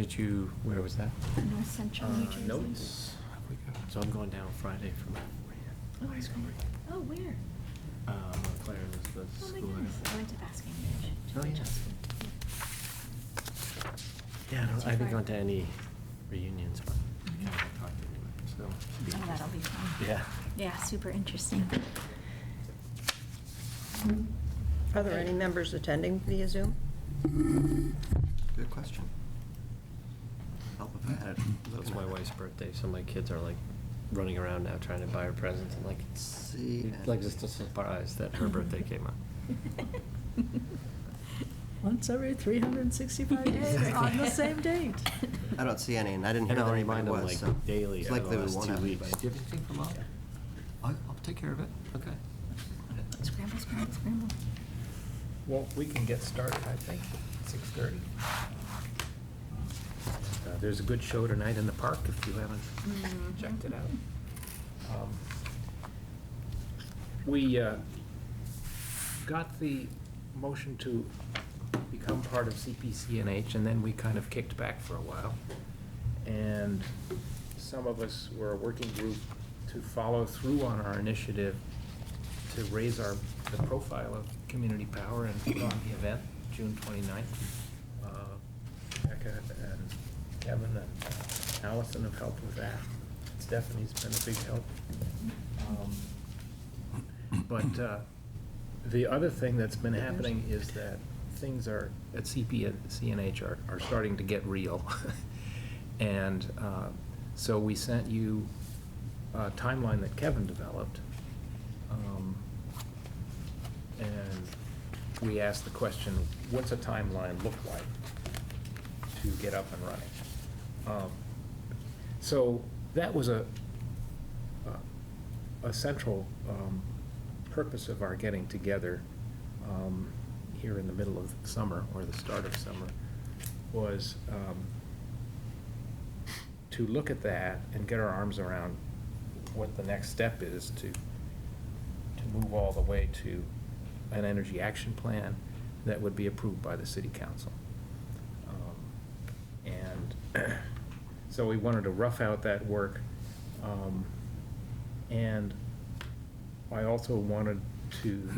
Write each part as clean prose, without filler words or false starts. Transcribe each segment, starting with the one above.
did you, where was that? North Central New Jersey. Notes. So I'm going down Friday for my Oh, high school. okay. Oh, where? Claire Elizabeth Oh, my School. goodness. I went to Basking Ridge. Oh, yeah. Justin. Yeah, Not too I haven't far. gone to any reunions, but Mhm. yeah, I'll talk anyway, so. should be Oh, that'll be interesting. fun. Yeah. Yeah, super interesting. Are there any members attending via Zoom? Good question. Help if I had it. It's my wife's birthday, so my kids are like running around now trying to buy her presents, and like, See, like just a surprise that her birthday came up. Once every 365 days on the same date. I don't see any, and I didn't And hear I'll that remind anybody them was, like so. daily It's for likely the we last won't 2 have weeks. anybody. Do you have anything for Mom? I'll take care of it, okay. Scramble, scramble, scramble. Well, we can get started, I think, 6:30. There's a good show tonight in the park, if you haven't Mhm. checked it out. We got the motion to become part of CPCNH, and then we kind of kicked back for a while. And some of us were a working group to follow through on our initiative to raise the profile of community power and put on the event, June 29th. Becca and Kevin and Allison have helped with that. Stephanie's been a big help. But the other thing that's been happening is that things are, at CPCNH are starting to get real. And so we sent you a timeline that Kevin developed. And we asked the question, what's a timeline look like to get up and running? So that was a central purpose of our getting together here in the middle of summer, or the start of summer, was to look at that and get our arms around what the next step is to move all the way to an energy action plan that would be approved by the city council. And so we wanted to rough out that work. And I also wanted to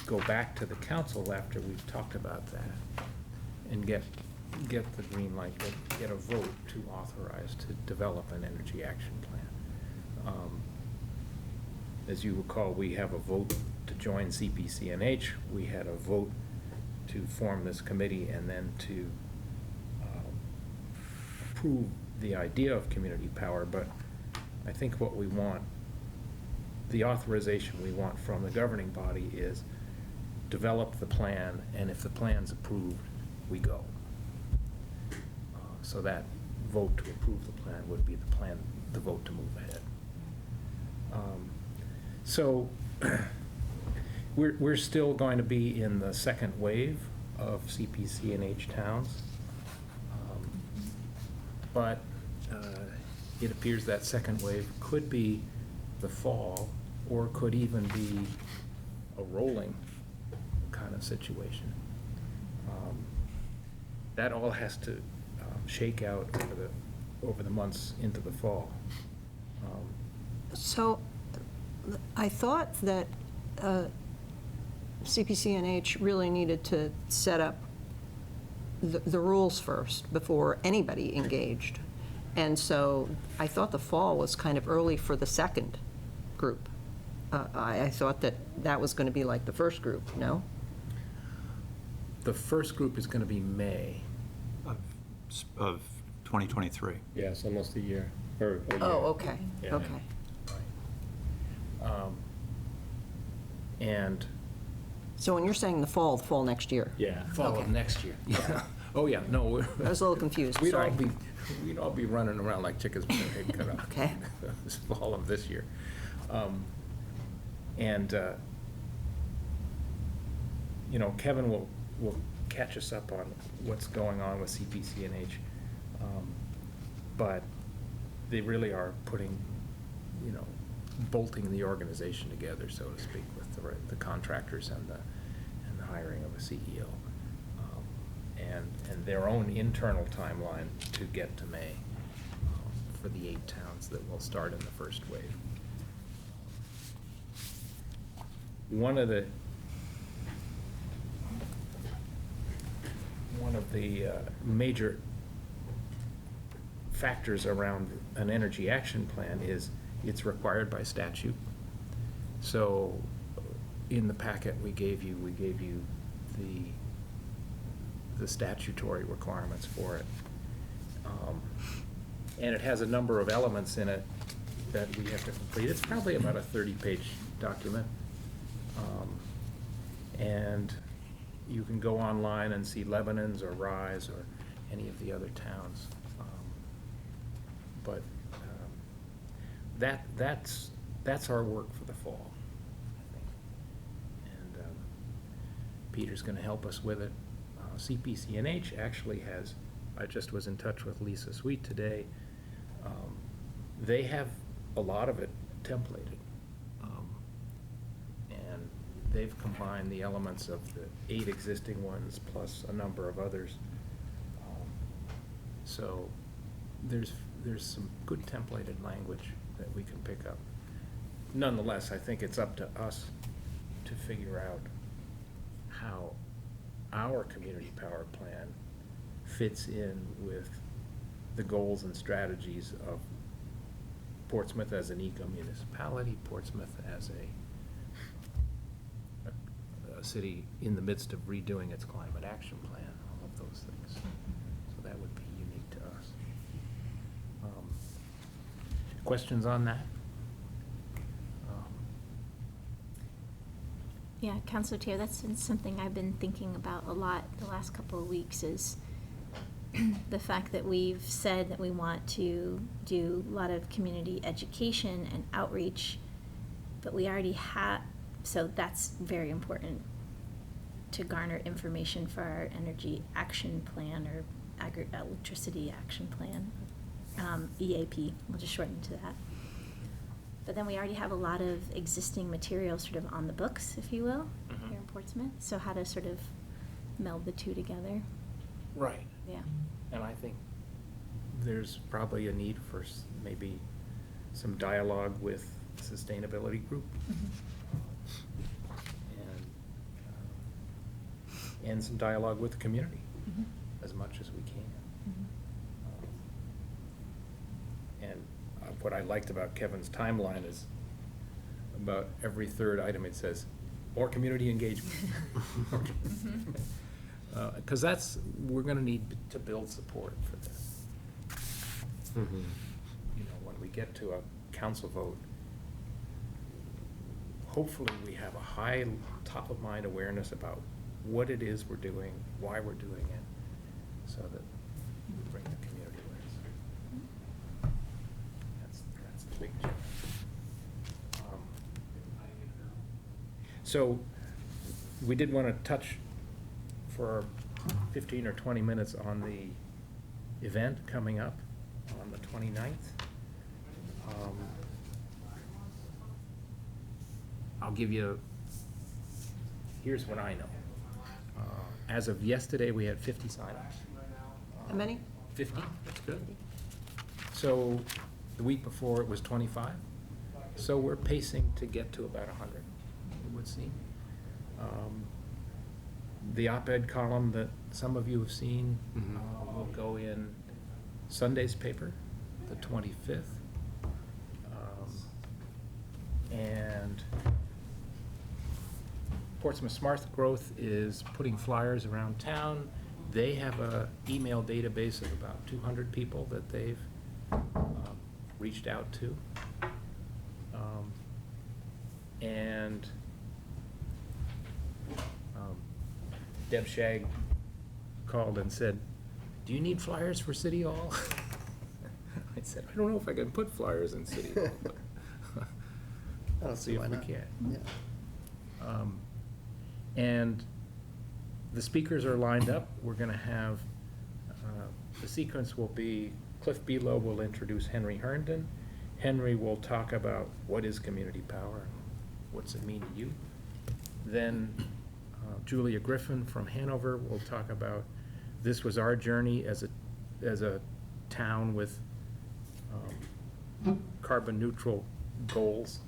go back to the council after we've talked about that and get the green light, get a vote to authorize to develop an energy action plan. As you recall, we have a vote to join CPCNH. We had a vote to form this committee and then to approve the idea of community power. But I think what we want, the authorization we want from the governing body is develop the plan, and if the plan's approved, we go. So that vote to approve the plan would be the vote to move ahead. So we're still going to be in the second wave of CPCNH towns. But it appears that second wave could be the fall, or could even be a rolling kind of situation. That all has to shake out over the months into the fall. So I thought that CPCNH really needed to set up the rules first before anybody engaged. And so I thought the fall was kind of early for the second group. I thought that was going to be like the first group, no? The first group is going to be May. Of 2023. Yeah, it's almost a year, or a year. Oh, okay, Yeah. okay. And So when you're saying the fall next year? Yeah. fall of Okay. next year. Yeah. Oh, yeah, no. I was a little confused, We'd all sorry. be running around like chickens with their head cut off. Okay. This fall of this year. You know, Kevin will catch us up on what's going on with CPCNH. But they really are putting, you know, bolting the organization together, so to speak, with the contractors and the hiring of a CEO. and their own internal timeline to get to May for the 8 towns that will start in the first wave. One of the major factors around an energy action plan is it's required by statute. So in the packet we gave you the statutory requirements for it. And it has a number of elements in it that we have to complete. It's probably about a 30-page document. And you can go online and see Lebanon's or Rise or any of the other towns. But that's our work for the fall, I think. And Peter's going to help us with it. CPCNH actually has, I just was in touch with Lisa Sweet today. They have a lot of it templated. And they've combined the elements of the 8 existing ones plus a number of others. So there's some good templated language that we can pick up. Nonetheless, I think it's up to us to figure out how our community power plan fits in with the goals and strategies of Portsmouth as an eco-municipality, Portsmouth as a city in the midst of redoing its climate action plan, all of those things. So that would be unique to us. Questions on that? Yeah, Councilor Taylor, that's been something I've been thinking about a lot the last couple of weeks is the fact that we've said that we want to do a lot of community education and outreach, but we already have, so that's very important to garner information for our energy action plan or electricity action plan, EAP, we'll just shorten to that. But then we already have a lot of existing material sort of on the books, if you will, Mhm. here in Portsmouth. So how to sort of meld the two together. Right. Yeah. And I think there's probably a need for maybe some dialogue with the sustainability group. And some dialogue with the community, Mhm. as much as we can. Mhm. And what I liked about Kevin's timeline is about every third item it says, more community engagement. Mhm. Because we're going to need to build support for this. Mm-hmm. You know, when we get to a council vote, hopefully we have a high top-of-mind awareness about what it is we're doing, why we're doing it, so that we bring the community with us. That's the big challenge. So we did want to touch for 15 or 20 minutes on the event coming up on the 29th. I'll give you, here's what I know. As of yesterday, we had 50 signups. How many? 50, that's good. So the week before, it was 25. So we're pacing to get to about 100, it would seem. The op-ed column that some of you have seen Mhm. will go in Sunday's paper, the 25th. And Portsmouth Smart Growth is putting flyers around town. They have a email database of about 200 people that they've reached out to. And Deb Shag called and said, "Do you need flyers for City Hall?" I said, "I don't know if I can put flyers in City Hall, but I don't see if why we not. can." Yeah. And the speakers are lined up. We're going to have, the sequence will be Cliff Belo will introduce Henry Herndon. Henry will talk about what is community power and what's it mean to you. Then Julia Griffin from Hanover will talk about this was our journey as a town with carbon neutral goals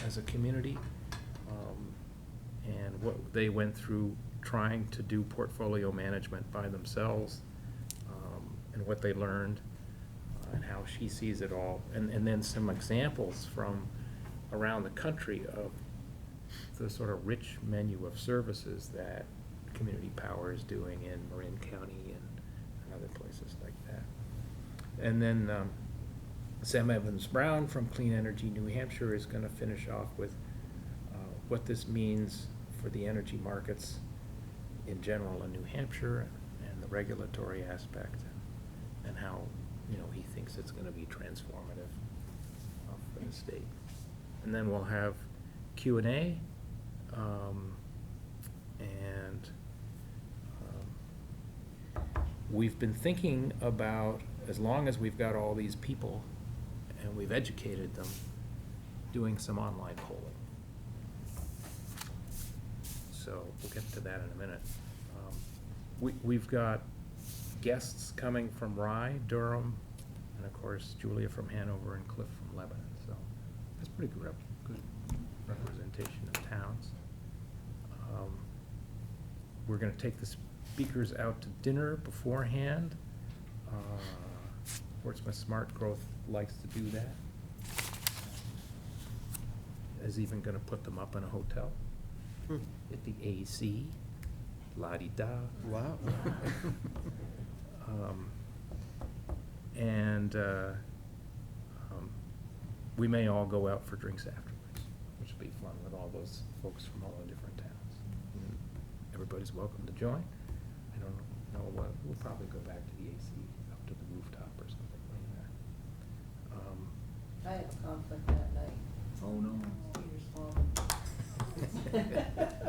as a community. And what they went through trying to do portfolio management by themselves, and what they learned, and how she sees it all. And then some examples from around the country of the sort of rich menu of services that Community Power is doing in Marin County and other places like that. And then Sam Evans-Brown from Clean Energy New Hampshire is going to finish off with what this means for the energy markets in general in New Hampshire and the regulatory aspect, and how, he thinks it's going to be transformative for the state. And then we'll have Q&A, and we've been thinking about, as long as we've got all these people and we've educated them, doing some online polling. So we'll get to that in a minute. We've got guests coming from Rye, Durham, and of course Julia from Hanover and Cliff from Lebanon. So that's pretty good representation of towns. We're going to take the speakers out to dinner beforehand. Portsmouth Smart Growth likes to do that. Is even going to put them up in a hotel at the AC, la-di-da. Wow. And we may all go out for drinks afterwards, which will be fun with all those folks from all the different towns. And everybody's welcome to join. I don't know what, we'll probably go back to the AC, up to the rooftop or something like that. I have a conflict that night. Oh, no.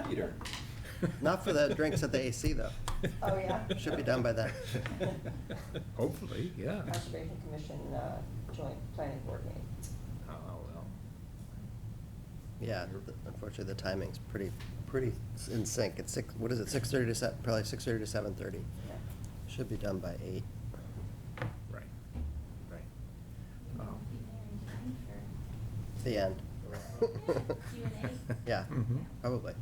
Peter. Not for the drinks at the AC, though. Oh, yeah? Should be done by then. Hopefully, yeah. Conservation Commission joint planning board meeting. Oh, well. Yeah, unfortunately, the timing's pretty in sync. It's 6:30 to probably 6:30 to 7:30. Yeah. Should be done by 8. Right, right. The end. Q&A? Yeah, Mhm. probably.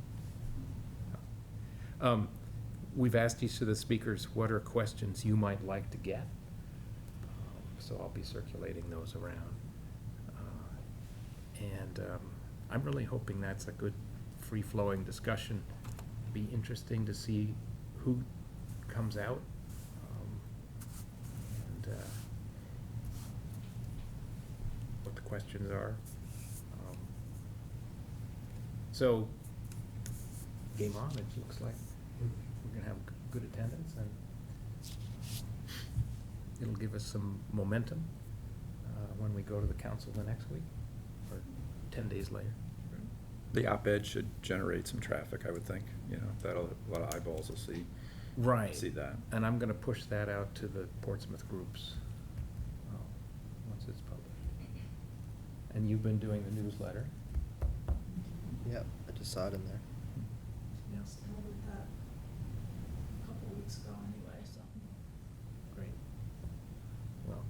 We've asked each of the speakers what are questions you might like to get. So I'll be circulating those around. And I'm really hoping that's a good, free-flowing discussion. Be interesting to see who comes out. And what the questions are. So, game on, it looks like we're gonna have good attendance, and it'll give us some momentum when we go to the council the next week, or 10 days later. The op-ed should generate some traffic, I would think, that'll, a lot of eyeballs will see. Right. See that. And I'm gonna push that out to the Portsmouth groups, once it's published. And you've been doing the newsletter. Yep, I just saw it in there. Yeah. Started that a couple weeks ago anyway, so. Great. Well,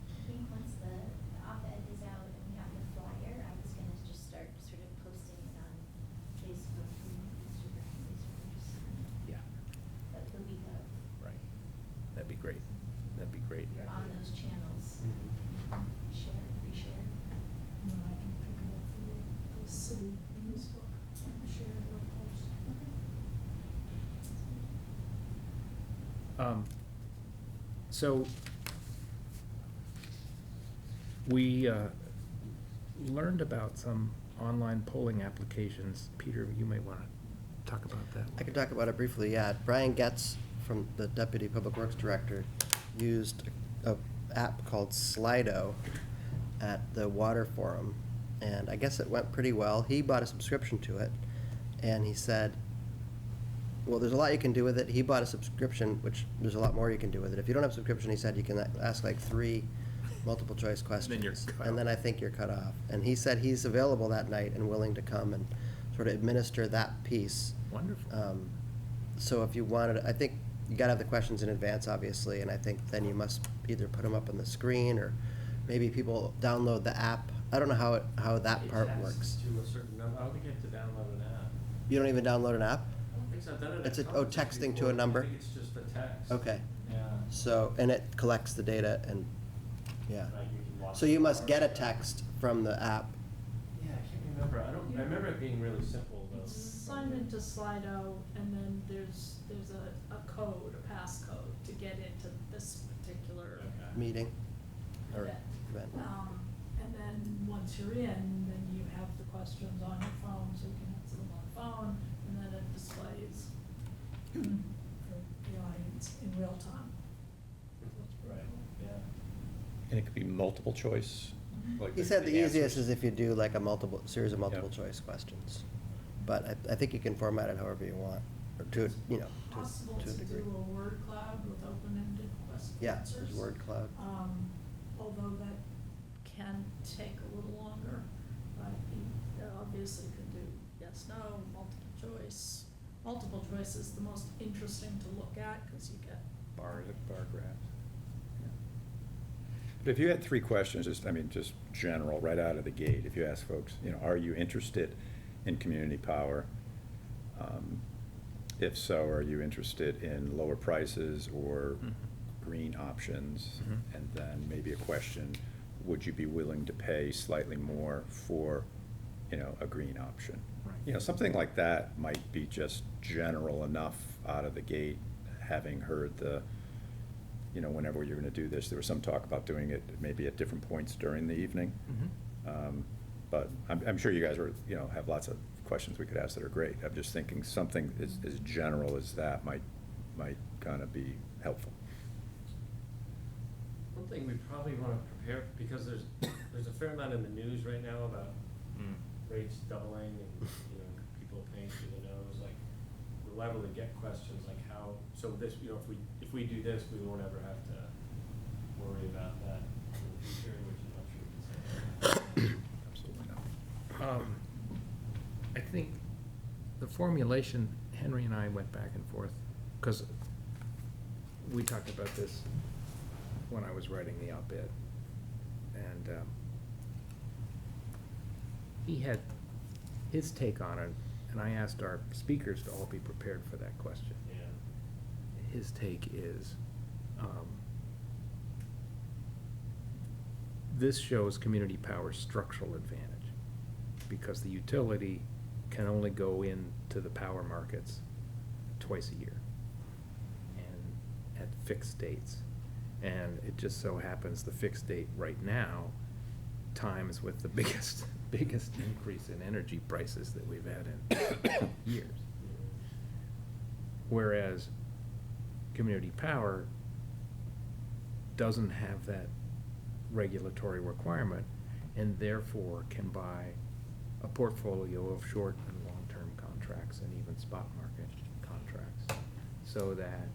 I think once the op-ed is out and we have the flyer, I was gonna just start sort of posting it on Facebook and Instagram, just yeah, the week of. right. That'd be great. That'd be great. You're on those channels. Mm-hmm. Share, reshare. And then I can pick it up for the city newsbook and share it or post. So, we learned about some online polling applications. Peter, you may want to talk about that. I can talk about it briefly, yeah. Brian Getz, from the Deputy Public Works Director, used a app called Slido at the Water Forum, and I guess it went pretty well. He bought a subscription to it, and he said, well, there's a lot you can do with it. He bought a subscription, which there's a lot more you can do with it. If you don't have a subscription, he said you can ask like 3 multiple choice questions. Then you're cut And then off. I think you're cut off. And he said he's available that night and willing to come and sort of administer that piece. Wonderful. So if you wanted, I think you gotta have the questions in advance, obviously, and I think then you must either put them up on the screen, or maybe people download the app. I don't know how that part works. To a certain number, I don't think you have to download an app. You don't even download an app? I don't think so, I've done it at It's conferences texting to before. a number? I think it's just the text. Okay. Yeah. So, and it collects the data and, yeah. Like you can watch So you the must get a cars. text from the app. Yeah, I can't remember, I remember it being really simple though. It's signed into Slido, and then there's a code, a passcode to get into this particular Okay. Meeting or event. event. And then once you're in, then you have the questions on your phone, so you can answer them on the phone, and then it displays for the audience in real time. Right, yeah. And it could be multiple choice, like. He said the easiest answers. is if you do like a series of multiple Yeah. choice questions. But I think you can format it however you want, or to, you know, Possible to a to degree. do a word cloud with open-ended questions. Yeah, there's word cloud. Although that can take a little longer, but you obviously could do yes, no, multiple choice. Multiple choice is the most interesting to look at, because you get Bar graphs. Yeah. But if you had three questions, just general, right out of the gate, if you ask folks, are you interested in community power? If so, are you interested in lower prices or green options? Mhm. And then maybe a question, would you be willing to pay slightly more for, a green option? Right. Something like that might be just general enough out of the gate, having heard whenever you're gonna do this, there was some talk about doing it maybe at different points during the evening. Mhm. But I'm sure you guys have lots of questions we could ask that are great. I'm just thinking something as general as that might kind of be helpful. One thing we probably wanna prepare, because there's a fair amount in the news right now about rates doubling and, people paying through the nose, like, we're liable to get questions like how, so this, if we do this, we won't ever have to worry about that in the future, which I'm not sure we can say. Absolutely not. I think the formulation, Henry and I went back and forth, because we talked about this when I was writing the op-ed. And he had his take on it, and I asked our speakers to all be prepared for that question. Yeah. His take is, this shows community power's structural advantage, because the utility can only go into the power markets twice a year, and at fixed dates. And it just so happens the fixed date right now times with the biggest increase in energy prices that we've had in years. Whereas community power doesn't have that regulatory requirement, and therefore can buy a portfolio of short and long-term contracts and even spot market contracts, so that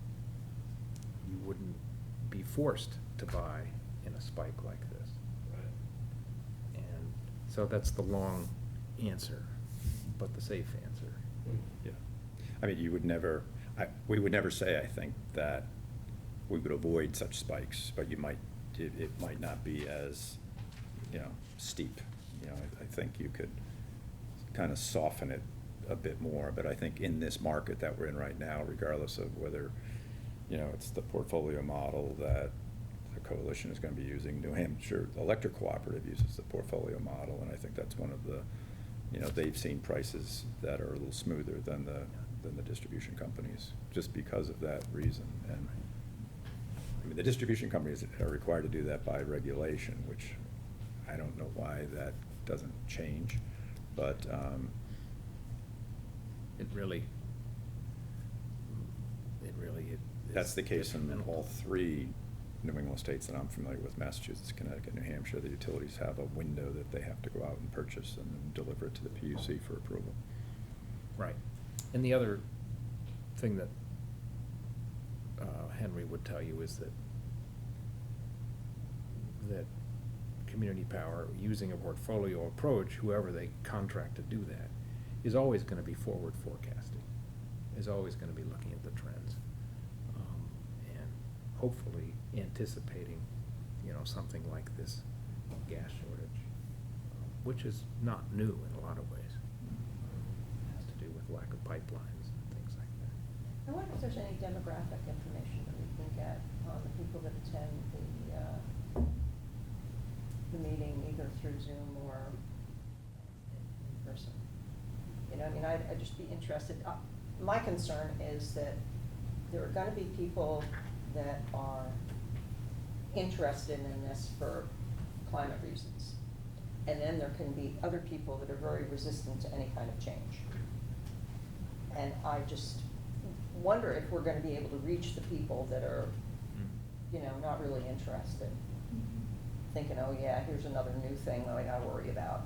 you wouldn't be forced to buy in a spike like this. Right. And so that's the long answer, but the safe answer. Yeah. We would never say, I think, that we would avoid such spikes, but it might not be as, steep. I think you could kind of soften it a bit more, but I think in this market that we're in right now, regardless of whether, it's the portfolio model that the coalition is gonna be using, New Hampshire Electric Cooperative uses the portfolio model, and I think that's one of the, they've seen prices that are a little smoother than the distribution companies, just because of that reason. And the distribution companies are required to do that by regulation, which I don't know why that doesn't change, but, It really is that's the case in detrimental. all three New England states that I'm familiar with, Massachusetts, Connecticut, New Hampshire. The utilities have a window that they have to go out and purchase and then deliver it to the PUC for approval. Right. And the other thing that Henry would tell you is that community power, using a portfolio approach, whoever they contract to do that, is always gonna be forward forecasting. is always gonna be looking at the trends. And hopefully anticipating, something like this gas shortage, which is not new in a lot of ways. It has to do with lack of pipelines and things like that. I wonder if there's any demographic information that we can get on the people that attend the meeting, either through Zoom or in person. I'd just be interested. My concern is that there are gonna be people that are interested in this for climate reasons. And then there can be other people that are very resistant to any kind of change. And I just wonder if we're gonna be able to reach the people that are, not really interested. Thinking, oh yeah, here's another new thing that I gotta worry about.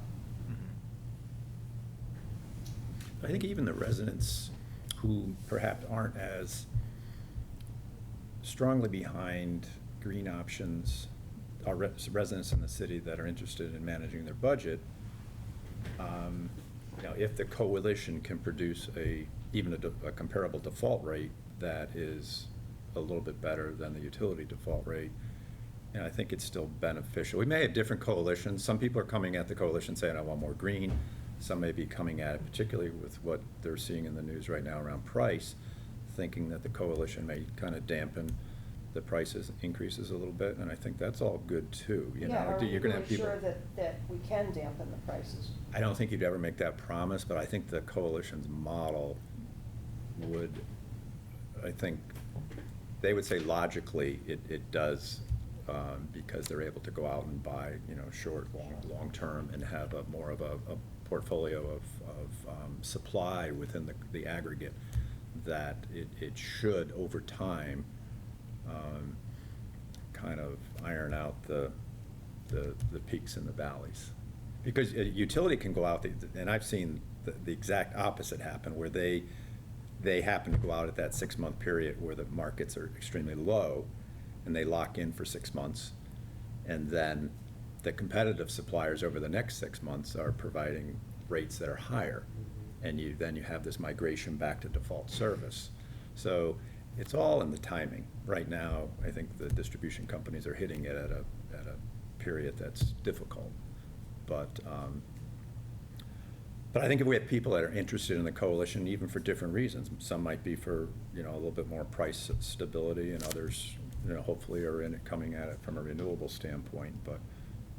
I think even the residents who perhaps aren't as strongly behind green options, are residents in the city that are interested in managing their budget, if the coalition can produce even a comparable default rate that is a little bit better than the utility default rate, I think it's still beneficial. We may have different coalitions. Some people are coming at the coalition saying, I want more green. Some may be coming at it, particularly with what they're seeing in the news right now around price, thinking that the coalition may kind of dampen the prices increases a little bit, and I think that's all good too. Are we You're gonna have really people. sure that we can dampen the prices? I don't think you'd ever make that promise, but I think the coalition's model would, I think, they would say logically it does, because they're able to go out and buy, short, long-term, and have more of a portfolio of supply within the aggregate, that it should, over time, kind of iron out the peaks and the valleys. Because a utility can go out, and I've seen the exact opposite happen, where they happen to go out at that 6-month period where the markets are extremely low, and they lock in for 6 months, and then the competitive suppliers over the next 6 months are providing rates that are higher, and then you have this migration back to default service. So it's all in the timing. Right now, I think the distribution companies are hitting it at a period that's difficult. But I think if we have people that are interested in the coalition, even for different reasons, some might be for, a little bit more price stability, and others, hopefully are in it, coming at it from a renewable standpoint, but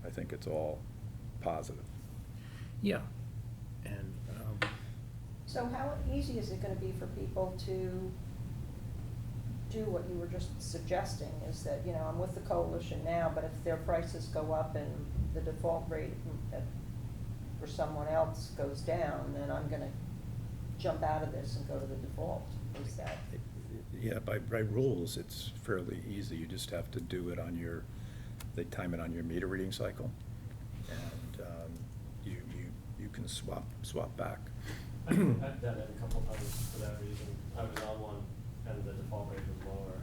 I think it's all positive. Yeah, and, So how easy is it gonna be for people to do what you were just suggesting, is that, I'm with the coalition now, but if their prices go up and the default rate for someone else goes down, then I'm gonna jump out of this and go to the default? Is that? Yeah, by rules, it's fairly easy. You just have to do it they time it on your meter reading cycle, and you can swap back. I've done it a couple times for that reason. I was on one, and the default rate was lower.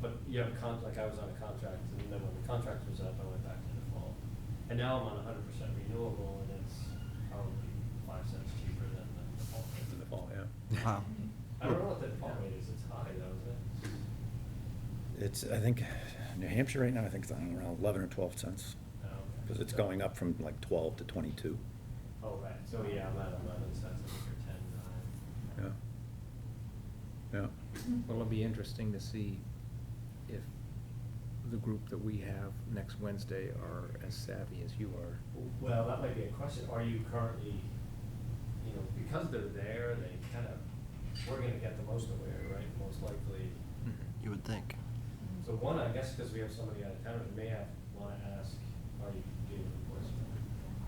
But you have like I was on a contract, and then when the contract was up, I went back to default. And now I'm on 100% renewable, and it's probably 5 cents cheaper than the default rate. The default, yeah. Wow. I don't know what the default rate is. It's high though, isn't it? It's, I think, New Hampshire right now, I think it's around 11 or 12 cents, Oh, okay. because it's going up from like 12 to 22. Oh, right. So yeah, I'm at 11 cents. I think you're 10, 9. Yeah. Yeah. well, it'll be interesting to see if the group that we have next Wednesday are as savvy as you are. Well, that might be a question. Are you currently, because they're there, they we're gonna get the most aware, right? Most likely. You would think. So one, I guess, because we have somebody out of town, we may want to ask, are you getting enforcement?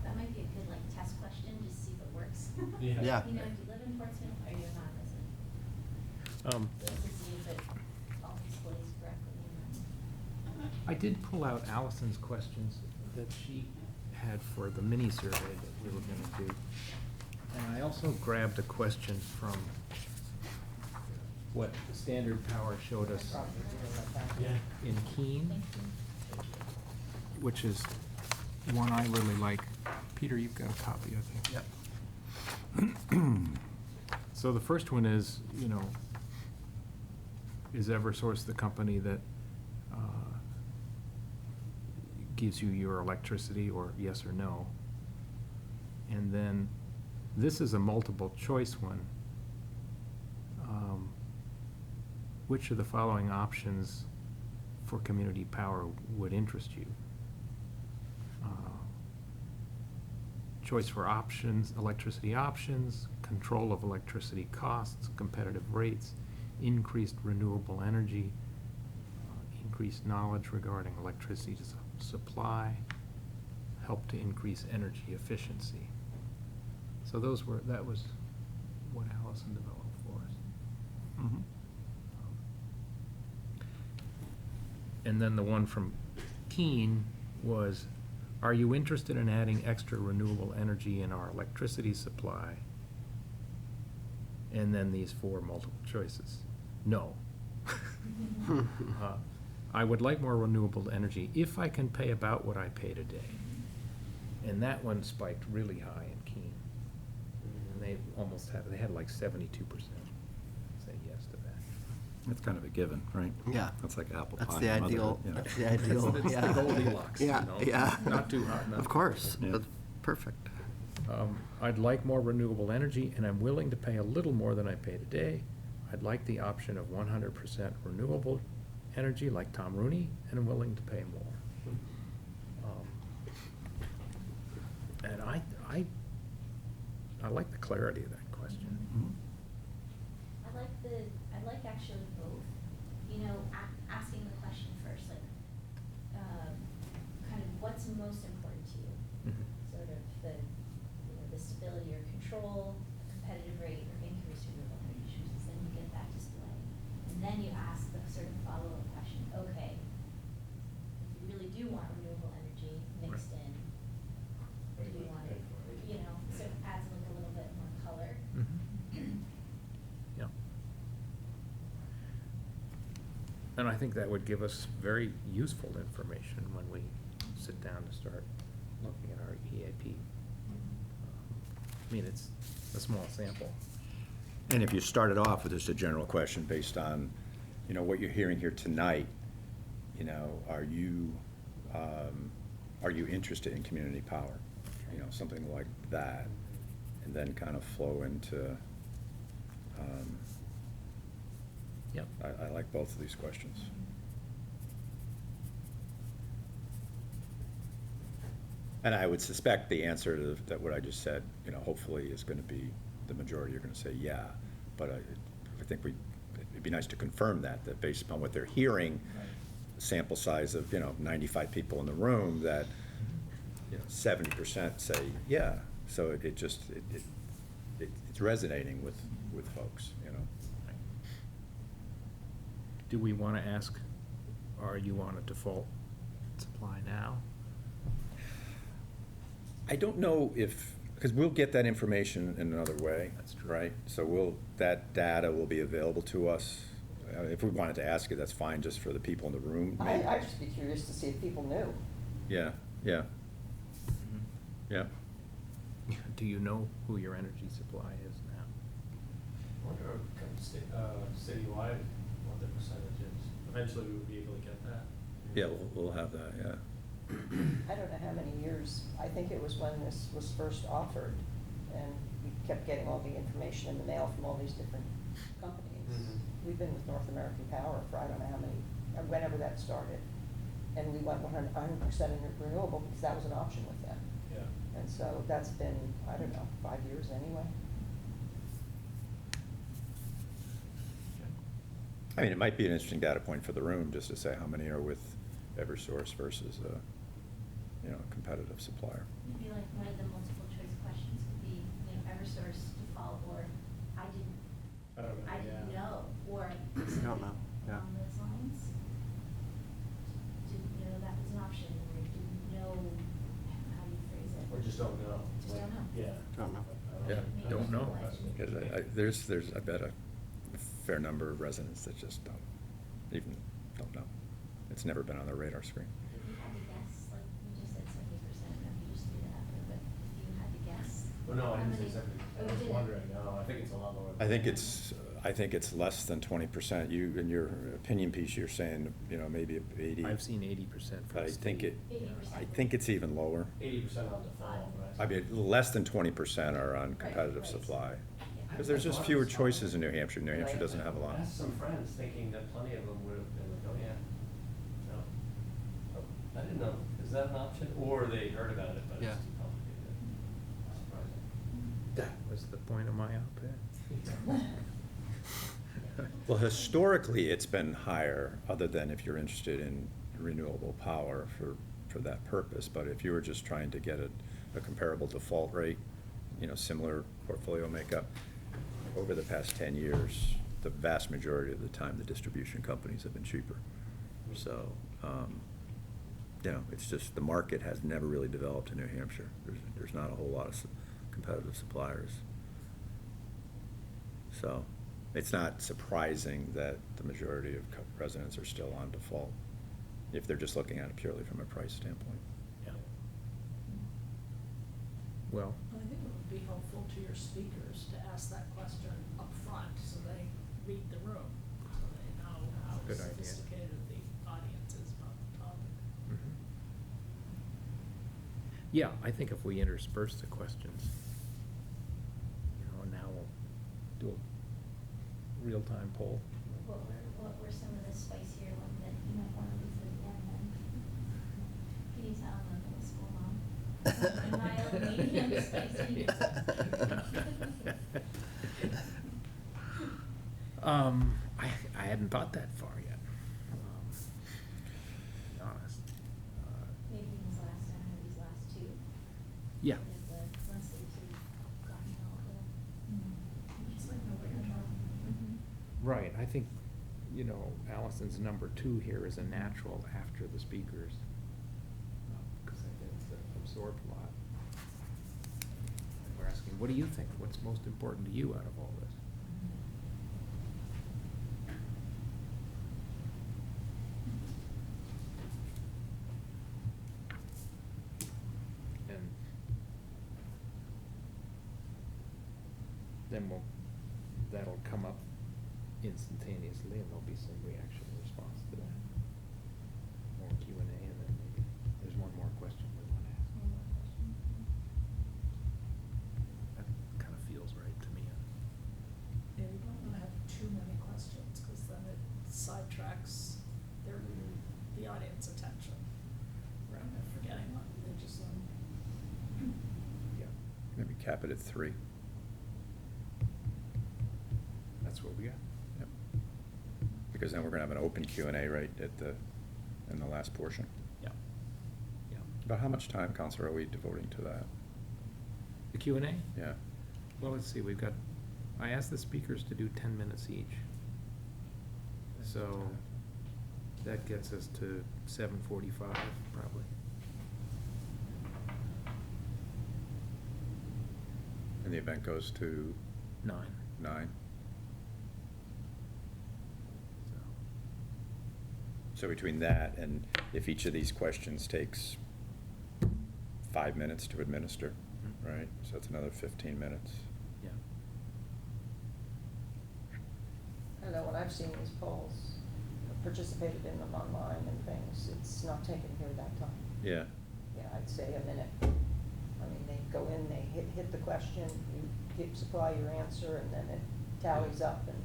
That might be a good test question, just see if it works. Yeah. Do you live in Portsmouth or you're not resident? Just to see if it all displays correctly. I did pull out Allison's questions that she had for the mini survey that we were gonna do. And I also grabbed a question from what Standard Power showed us Yeah. in Keene, which is one I really like. Peter, you've got a copy, I think. Yep. So the first one is, is Eversource the company that gives you your electricity, or yes or no? And then, this is a multiple choice one. Which of the following options for community power would interest you? Choice for options, electricity options, control of electricity costs, competitive rates, increased renewable energy, increased knowledge regarding electricity supply, help to increase energy efficiency. So that was what Allison developed for us. Mhm. And then the one from Keene was, are you interested in adding extra renewable energy in our electricity supply? And then these 4 multiple choices. No. I would like more renewable energy if I can pay about what I pay today. And that one spiked really high in Keene. And they had like 72% say yes to that. That's kind of a given, right? Yeah. That's like apple That's pie. the and ideal, motherhood, that's yeah. the ideal, It's yeah. the Goldilocks, Yeah, yeah. Not too hot, not Of too course, cold. Yeah. that's perfect. I'd like more renewable energy, and I'm willing to pay a little more than I pay today. I'd like the option of 100% renewable energy, like Tom Rooney, and I'm willing to pay more. And I like the clarity of that question. Mhm. I like actually both, asking the question first, like, kind of what's most important to you? Mhm. Sort of the stability or control, competitive rate, or increased renewable energy choices, then you get that display. And then you ask the sort of follow-up question, okay, if you really do want renewable energy mixed in, or do you want it, so it adds like a little bit more color. Mhm. Yeah. And I think that would give us very useful information when we sit down to start looking at our EAP. I mean, it's a small sample. And if you started off with just a general question based on, what you're hearing here tonight, are you interested in community power? Something like that, and then kind of flow into, Yep. I like both of these questions. And I would suspect the answer to that, what I just said, hopefully is going to be, the majority are going to say yeah. But I think it'd be nice to confirm that based upon what they're hearing, sample size of, 95 people in the room, that 70% say yeah. So it's resonating with folks, Do we want to ask, are you on a default supply now? I don't know because we'll get that information in another way. That's true. Right? So that data will be available to us. If we wanted to ask it, that's fine, just for the people in the room. maybe. I'd just be curious to see if people knew. Yeah, yeah, yeah. Do you know who your energy supply is now? I wonder, citywide, what the percentage is. Eventually, we would be able to get that. Yeah, we'll have that, yeah. I don't know how many years, I think it was when this was first offered, and we kept getting all the information in the mail from all these different companies. Mhm. We've been with North American Power for I don't know how many, whenever that started. And we went 100% renewable because that was an option with them. Yeah. And so that's been, I don't know, 5 years anyway. I mean, it might be an interesting data point for the room, just to say how many are with Eversource versus a competitive supplier. Maybe like one of the multiple choice questions could be, Eversource default, or I didn't know, or I don't know, yeah. along those lines. Didn't know that was an option, or didn't know, how do you phrase it? Or just don't know. Just don't know. Yeah. Don't know. Yeah, Maybe don't know. Because there's, I bet, a fair number of residents that just don't know. It's never been on their radar screen. If you had to guess, like you just said 70%, if you just threw that out there, but if you had to guess, Well, no, I How didn't say many- 70. Oh, I you was didn't? wondering, no, I think it's a lot lower. I think it's less than 20%. You, in your opinion piece, you're saying, you know, maybe 80. I've seen 80% for But the I think state. it, 80%. I think it's even lower. 80% on default, right? I mean, less than 20% are on competitive right. supply. I Because there's just thought fewer it was choices in New something. Hampshire. New And Hampshire doesn't have a lot. I asked some friends thinking that plenty of them would have been like, oh, yeah. No. Oh, I didn't know. Is that an option? Or they heard about it, but Yeah. it's too complicated. Surprising. That was the point of my op-ed. Well, historically, it's been higher, other than if you're interested in renewable power for that purpose. But if you were just trying to get a comparable default rate, you know, similar portfolio makeup, over the past 10 years, the vast majority of the time, the distribution companies have been cheaper. So, you know, it's just, the market has never really developed in New Hampshire. There's not a whole lot of competitive suppliers. So, it's not surprising that the majority of residents are still on default, if they're just looking at it purely from a price standpoint. Yeah. Well, I think it would be helpful to your speakers to ask that question up front, so they read the room, so they know how Good idea. sophisticated the audience is about the topic. mhm. Yeah, I think if we intersperse the questions, you know, and now we'll do a real-time poll. What were some of the spicier ones that you might want to leave at the end then? Can you tell them the middle school mom? Mild, medium, spicy. I hadn't thought that far yet, to be honest. Maybe these last, I don't know, these last two. Yeah. With the, once they two gotten all the. It's like know what you're talking Right, I think, you know, Allison's number 2 here is a natural after the speakers, because I think it's absorbed a lot. And we're asking, what do you think? What's most important to you out of all this? And then that'll come up instantaneously, and there'll be some reaction and response to that. More Q&A, and then maybe there's one more question we want to ask. One more question. That kind of feels right to me. Yeah, you don't wanna have too many questions, cause then it sidetracks the audience attention. Right. And they're forgetting what they just learned. Yeah, Maybe cap it at 3. that's what we got. Yep. Because then we're gonna have an open Q&A right in the last portion. Yeah. Yeah. About how much time, Counselor, are we devoting to that? The Q&A? Yeah. Well, let's see, I asked the speakers to do 10 minutes each. So that gets us to 7:45, probably. And the event goes to 9. 9. So, So between that and if each of these questions takes 5 minutes to administer, Mhm. right? So that's another 15 minutes. yeah. I know when I've seen these polls, participated in them online and things, it's not taking here that time. Yeah. Yeah, I'd say a minute. I mean, they go in, they hit the question, you supply your answer, and then it tallies up and.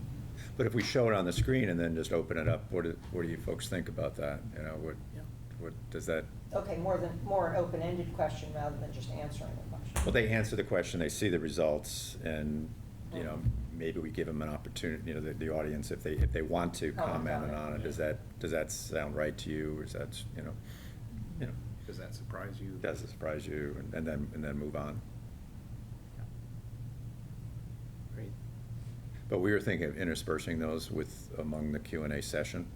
But if we show it on the screen and then just open it up, what do you folks think about that? You know, Yeah. what does that? Okay, more an open-ended question rather than just answering the question. Well, they answer the question, they see the results, and, you know, maybe we give them an opportunity, you know, the audience, if they want to comment on it, does that sound right to you, or is that, you know, Does that surprise you? does it surprise you, and then move on? Yeah. Great. But we were thinking of interspersing those among the Q&A session,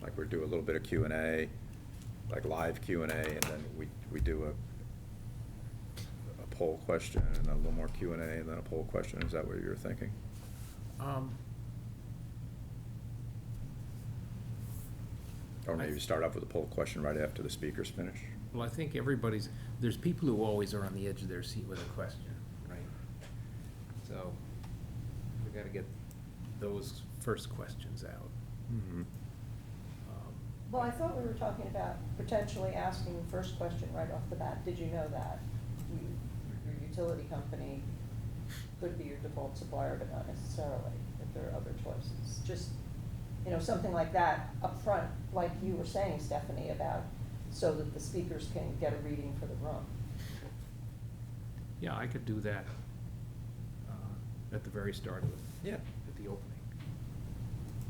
like we'd do a little bit of Q&A, like live Q&A, and then we do a poll question, and then a little more Q&A, and then a poll question. Is that what you were thinking? Or maybe start off with a poll question right after the speakers finish? Well, I think there's people who always are on the edge of their seat with a question, right? So we gotta get those first questions out. Mhm. Well, I thought we were talking about potentially asking the first question right off the bat. Did you know that? Your utility company could be your default supplier, but not necessarily, if there are other choices. Just, something like that up front, like you were saying, Stephanie, about, so that the speakers can get a reading for the room. Yeah, I could do that at the very start of it. Yeah. At the opening.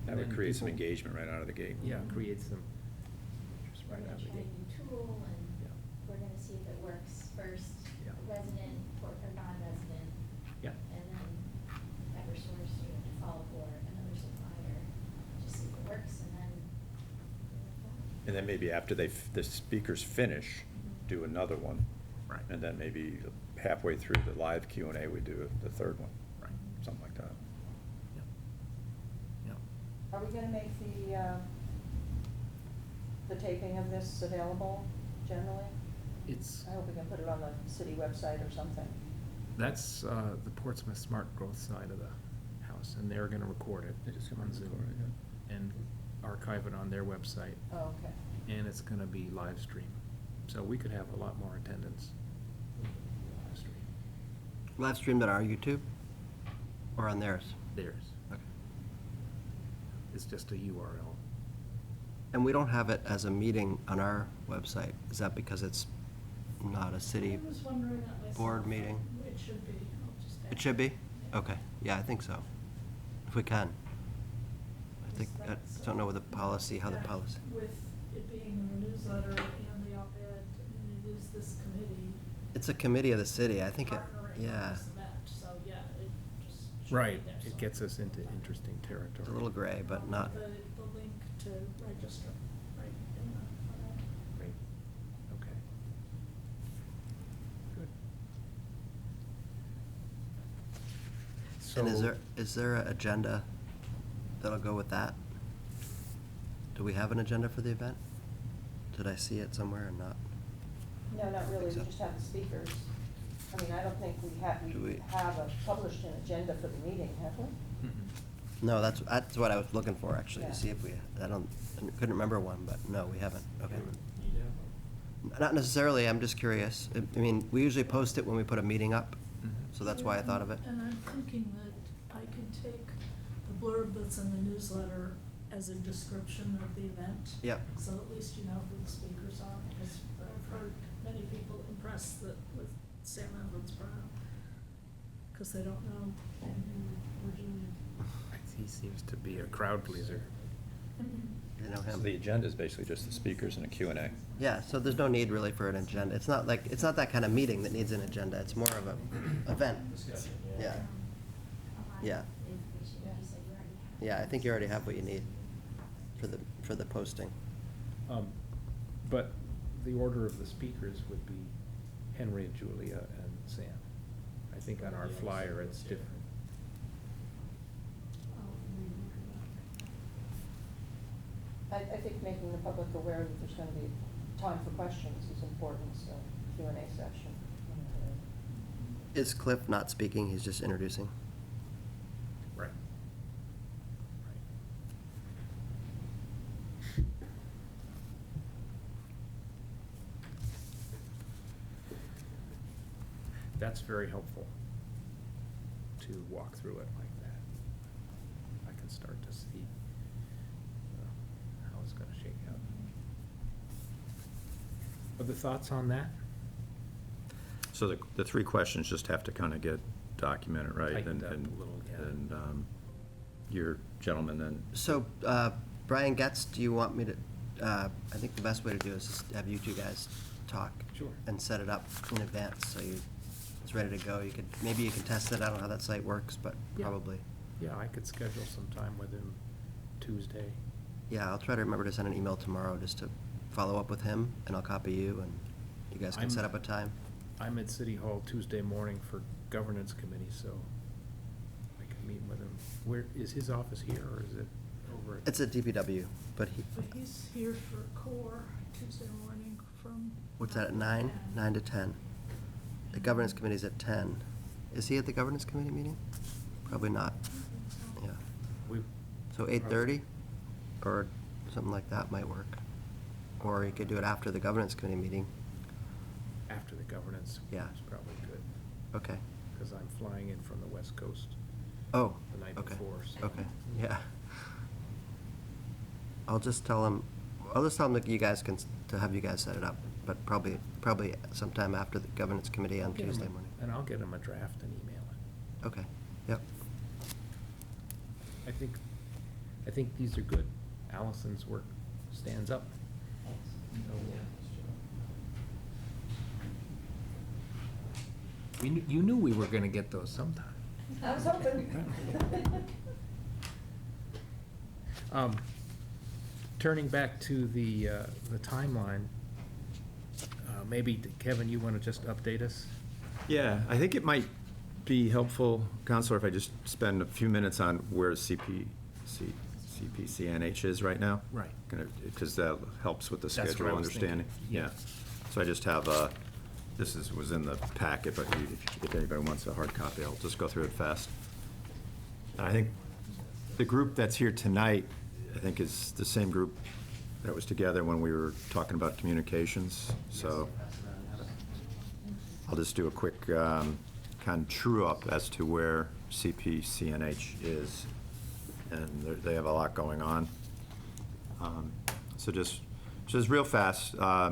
That And would then create some people- engagement right out of the gate. Yeah, create some interest We're right gonna out of the try a gate. new tool and Yeah. we're gonna see if it works first, Yeah. resident or non-resident. Yeah. And then Eversource, you have to follow for another supplier, just see if it works and then. And then maybe after the speakers finish, do another one. Right. And then maybe halfway through the live Q&A, we do the third one. Right. Something like that. Yeah. Yeah. Are we gonna make the taping of this available generally? It's, I hope we can put it on the city website or something. that's the Portsmouth Smart Growth side of the house, and they're gonna record it. They're just gonna on Zoom record it, and archive it on their website, Oh, okay. and it's gonna be live stream. So we could have a lot more attendance. Live stream. Live streamed on our YouTube or on theirs? Theirs. Okay. It's just a URL. And we don't have it as a meeting on our website. Is that because it's not a city? I was wondering that myself. board meeting. It should be, I'll just. It should be? Yeah. Okay, yeah, I think so. If we can. I don't know what the policy, how the Yeah, policy. With it being in the newsletter and the op-ed, and it is this committee. It's a committee of the city, I think it, Partnering on yeah. this event, so yeah, it just should be Right, there, it so. gets us into interesting territory. It's a little gray, but not, The link to register, right, in the, Great, okay. Good. and So- is there an agenda that'll go with that? Do we have an agenda for the event? Did I see it somewhere or not? No, not really, we so. just have the speakers. I mean, I don't think we Do we- have published an agenda for the meeting, have we? Mhm. No, that's what I was looking for, actually, Yeah. to see if we, couldn't remember one, but no, we haven't, okay. You'd have Not necessarily, I'm just curious. I mean, we usually post it when we put a meeting up, Mhm. so that's why I thought of it. And I'm thinking that I can take the blurb that's in the newsletter as a description of the event. Yep. So at least you know who the speakers are, because I've heard many people impressed that with Sam Evans Brown, because they don't know who Virginia. He seems to be a crowd pleaser. You know So him. the agenda is basically just the speakers and a Q&A. Yeah, so there's no need really for an agenda. It's not that kind of meeting that needs an agenda. It's more of a event. discussion, Yeah. A lot of Yeah. information, you said you already have. Yeah, I think you already have what you need for the posting. But the order of the speakers would be Henry and Julia and Sam. I think on our Yeah, flyer, so it's yeah. different. I think making the public aware that there's gonna be time for questions is important, so Q&A session. Is Cliff not speaking? He's just introducing? Right. Right. That's very helpful to walk through it like that. I can start to see how it's gonna shake out. Other thoughts on that? So the three questions just have to kind of get documented, right? Tightened And- up a and- little, yeah. And your gentleman then, So, Brian Getz, do you want me to, I think the best way to do is just have you two guys talk. Sure. And set it up in advance, so it's ready to go. Maybe you can test it. I don't know how that site works, but Yeah. probably. Yeah, I could schedule some time with him Tuesday. Yeah, I'll try to remember to send an email tomorrow just to follow up with him, and I'll copy you, and you guys can set up a time. I'm at City Hall Tuesday morning for governance committee, so I can meet with him. Where, is his office here, or is it over at? It's at DPW, but But he's here for core Tuesday morning from. what's that, at 9? 9 to 10. The governance committee's at 10. Is he at the governance committee meeting? Probably not. Yeah. We, So 8:30 or something like that might work. Or you could do it after the governance committee meeting. after the governance Yeah. is probably good, Okay. because I'm flying in from the West Coast Oh, the night okay. before, so. Okay, yeah. I'll just tell him that you guys to have you guys set it up, but probably sometime after the governance committee I'll on get him Tuesday a- morning. And I'll get him a draft and email it. Okay, yep. I think these are good. Allison's work stands up. You knew we were gonna get those sometime. I was hoping. Turning back to the timeline, maybe, Kevin, you want to just update us? Yeah, I think it might be helpful, Counselor, if I just spend a few minutes on where CPCNH is right now. Right. Because that helps with the That's what I schedule was thinking, understanding. yeah. So I just have, was in the packet, but if anybody wants a hard copy, I'll just go through it fast. And I think the group that's here tonight, I think, is the same group that was together when we were talking about communications, so I'll just do a quick kind of true-up as to where CPCNH is, and they have a lot going on. So just real fast, I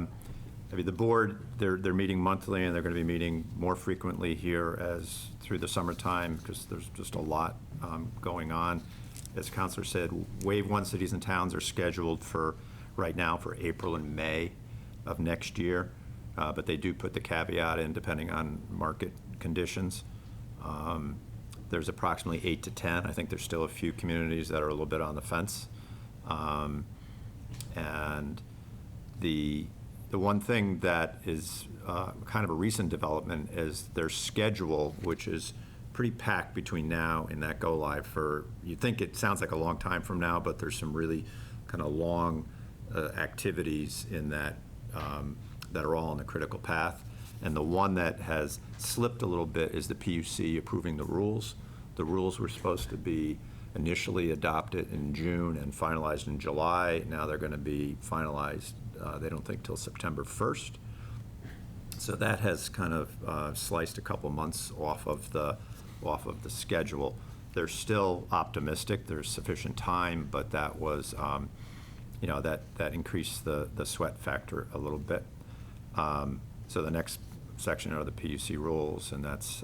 mean, the board, they're meeting monthly, and they're going to be meeting more frequently here as through the summertime, because there's just a lot going on. As Counselor said, Wave 1 cities and towns are scheduled for, right now, for April and May of next year, but they do put the caveat in depending on market conditions. There's approximately 8 to 10. I think there's still a few communities that are a little bit on the fence. And the one thing that is kind of a recent development is their schedule, which is pretty packed between now and that go live for, you think it sounds like a long time from now, but there's some really kind of long activities in that that are all on the critical path. And the one that has slipped a little bit is the PUC approving the rules. The rules were supposed to be initially adopted in June and finalized in July. Now they're going to be finalized, they don't think, till September 1st. So that has kind of sliced a couple months off of the schedule. They're still optimistic. There's sufficient time, but that was, that increased the sweat factor a little bit. So the next section are the PUC rules, and that's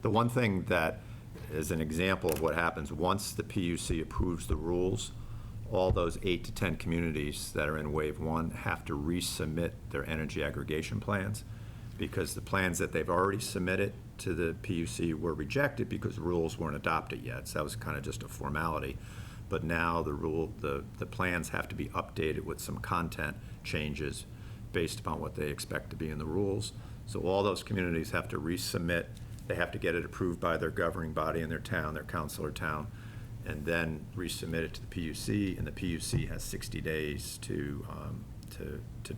the one thing that is an example of what happens once the PUC approves the rules. All those 8 to 10 communities that are in Wave 1 have to resubmit their energy aggregation plans, because the plans that they've already submitted to the PUC were rejected because rules weren't adopted yet. So that was kind of just a formality. But now the plans have to be updated with some content changes based upon what they expect to be in the rules. So all those communities have to resubmit. They have to get it approved by their governing body in their town, their council or town, and then resubmit it to the PUC, and the PUC has 60 days to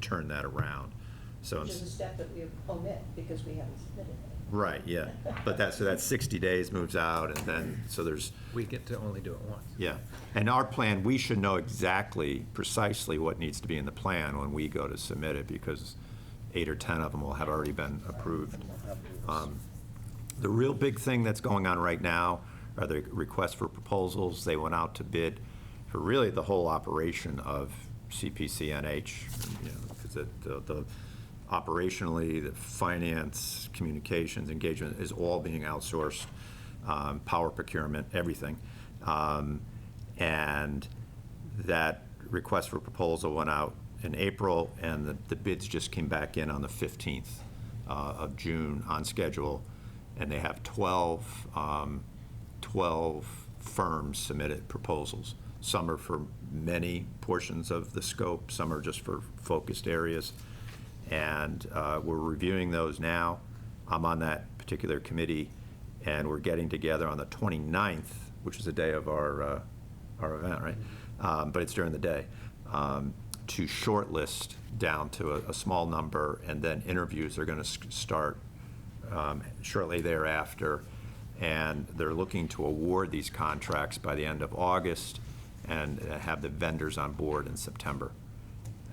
turn that around. So Which is a step that we omit because we haven't submitted it. right, yeah, but that 60 days moves out, and then so there's. We get to only do it once. Yeah, and our plan, we should know exactly, precisely what needs to be in the plan when we go to submit it, because 8 or 10 of them will have already been approved. The real big thing that's going on right now are the requests for proposals. They went out to bid for really the whole operation of CPCNH, because the operationally, the finance, communications, engagement is all being outsourced, power procurement, everything. And that request for proposal went out in April, and the bids just came back in on the 15th of June on schedule. And they have 12 firms submitted proposals. Some are for many portions of the scope, some are just for focused areas. And we're reviewing those now. I'm on that particular committee, and we're getting together on the 29th, which is the day of our event, right? But it's during the day, to shortlist down to a small number, and then interviews are going to start shortly thereafter, and they're looking to award these contracts by the end of August and have the vendors on board in September.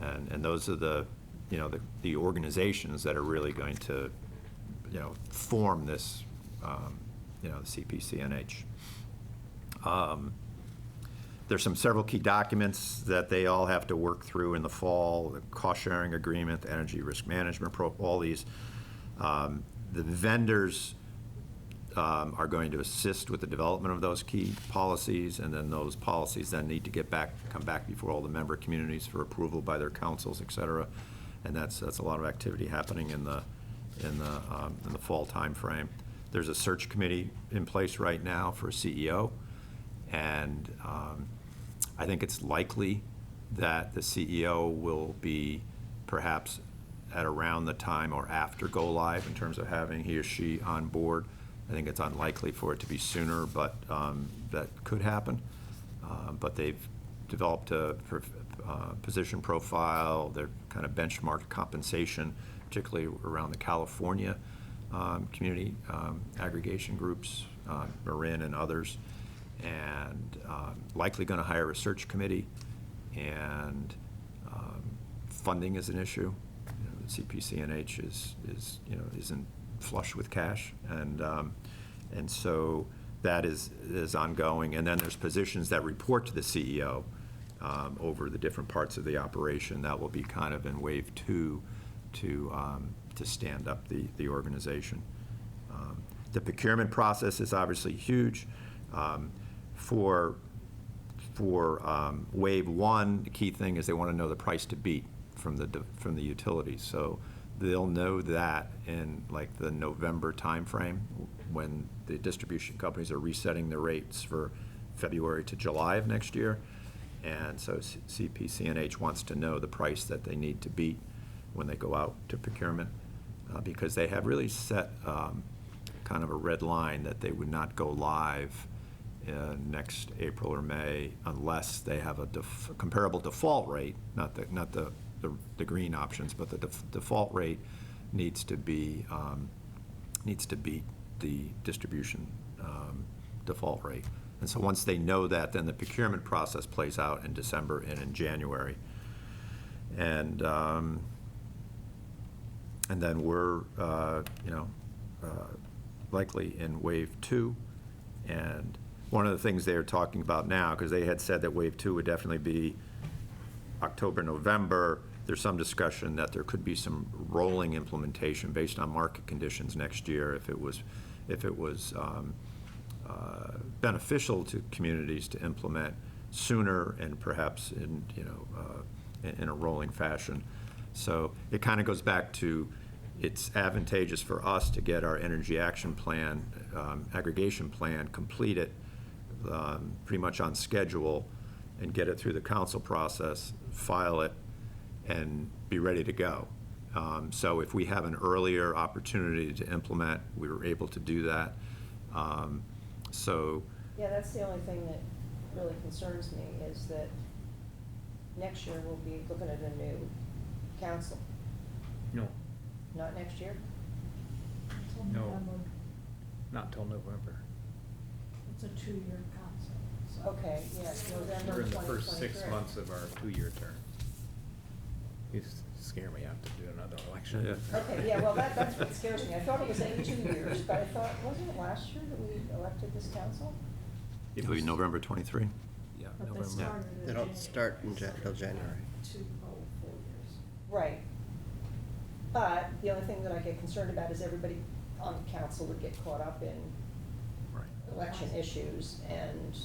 And those are the, you know, the organizations that are really going to, you know, form this, you know, the CPCNH. There's several key documents that they all have to work through in the fall: the cost-sharing agreement, the energy risk management all these. The vendors are going to assist with the development of those key policies, and then those policies then need to come back before all the member communities for approval by their councils, et cetera. And that's a lot of activity happening in the fall timeframe. There's a search committee in place right now for a CEO, and I think it's likely that the CEO will be perhaps at around the time or after go live in terms of having he or she on board. I think it's unlikely for it to be sooner, but that could happen. But they've developed a position profile, their kind of benchmark compensation, particularly around the California community aggregation groups, Marin and others, and likely going to hire a search committee, and funding is an issue. You know, the CPCNH is you know, isn't flush with cash, and so that is ongoing. And then there's positions that report to the CEO over the different parts of the operation. That will be kind of in wave 2 to stand up the organization. The procurement process is obviously huge. For wave 1, the key thing is they want to know the price to beat from the utilities. So they'll know that in like the November timeframe, when the distribution companies are resetting their rates for February to July of next year. And so CPCNH wants to know the price that they need to beat when they go out to procurement, because they have really set kind of a red line that they would not go live next April or May unless they have a comparable default rate, not the green options, but the default rate needs to beat the distribution default rate. And so once they know that, then the procurement process plays out in December and in January. And then we're likely in wave 2. And one of the things they're talking about now, because they had said that wave 2 would definitely be October, November, there's some discussion that there could be some rolling implementation based on market conditions next year if it was beneficial to communities to implement sooner and perhaps in a rolling fashion. So it kind of goes back to, it's advantageous for us to get our energy action plan, aggregation plan completed pretty much on schedule and get it through the council process, file it, and be ready to go. So if we have an earlier opportunity to implement, we were able to do that. Yeah, that's the only thing that really concerns me, is that next year we'll be looking at a new council. No, Not next year? Until No. November. not till November. It's a 2-year council, so. Okay, yes, November We're in the first 6 2023. months of our 2-year term. You scare me out to do another election. Yeah. Okay, yeah, well, that's what scares me. I thought it was every 2 years, but I thought, wasn't it last year that we elected this council? It'll be November 23. Yeah, But they November. started in They don't start until January. 2 whole 4 years. Right. But the only thing that I get concerned about is everybody on the council would get caught up in Right. election issues, and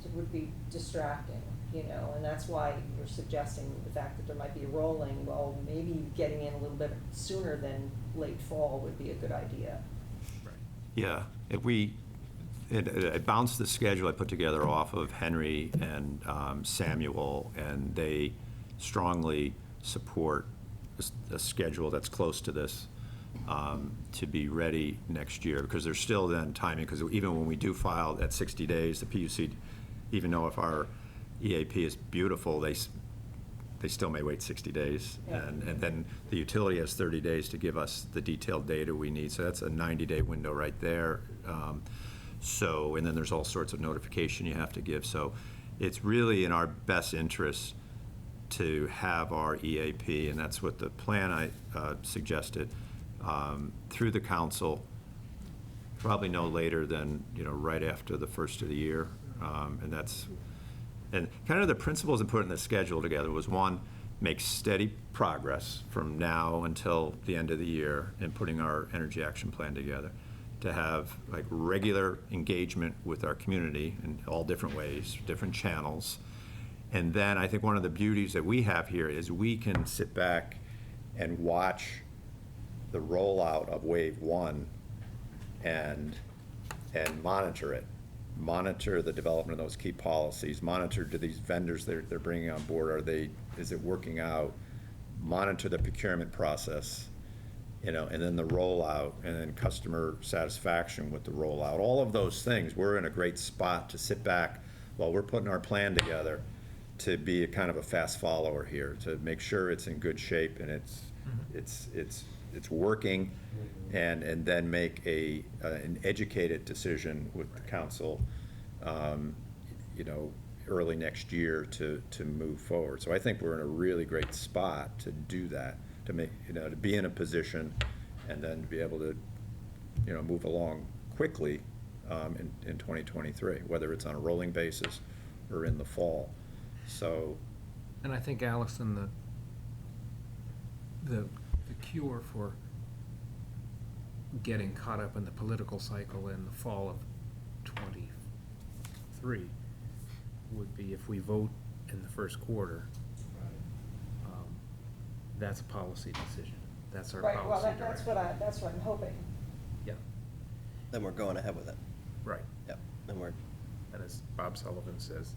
it would be distracting, and that's why you're suggesting the fact that there might be a rolling. Well, maybe getting in a little bit sooner than late fall would be a good idea. Right. Yeah, I bounced the schedule I put together off of Henry and Samuel, and they strongly support a schedule that's close to this to be ready next year, because there's still then timing, because even when we do file at 60 days, the PUC, even though if our EAP is beautiful, they they still may wait 60 days. Yeah. And then the utility has 30 days to give us the detailed data we need, so that's a 90-day window right there. So, and then there's all sorts of notification you have to give. So it's really in our best interest to have our EAP, and that's what the plan I suggested, through the council, probably no later than, right after the first of the year. And kind of the principles in putting the schedule together was, one, make steady progress from now until the end of the year in putting our energy action plan together, to have like regular engagement with our community in all different ways, different channels. And then I think one of the beauties that we have here is we can sit back and watch the rollout of Wave 1 and monitor it. Monitor the development of those key policies, monitor, do these vendors they're bringing on board, is it working out? Monitor the procurement process, and then the rollout, and then customer satisfaction with the rollout. All of those things, we're in a great spot to sit back while we're putting our plan together, to be a kind of a fast follower here, to make sure it's in good shape and it's working, and then make an educated decision with the council, early next year to move forward. So I think we're in a really great spot to do that, to make, to be in a position and then to be able to, move along quickly in 2023, whether it's on a rolling basis or in the fall. So. And I think, Allison, the cure for getting caught up in the political cycle in the fall of '23 would be if we vote in the first quarter. That's a policy decision. That's our policy Right, well, direction. that's what I'm hoping. Yeah, Then we're going ahead with it. right. Yep, then we're, And as Bob Sullivan says,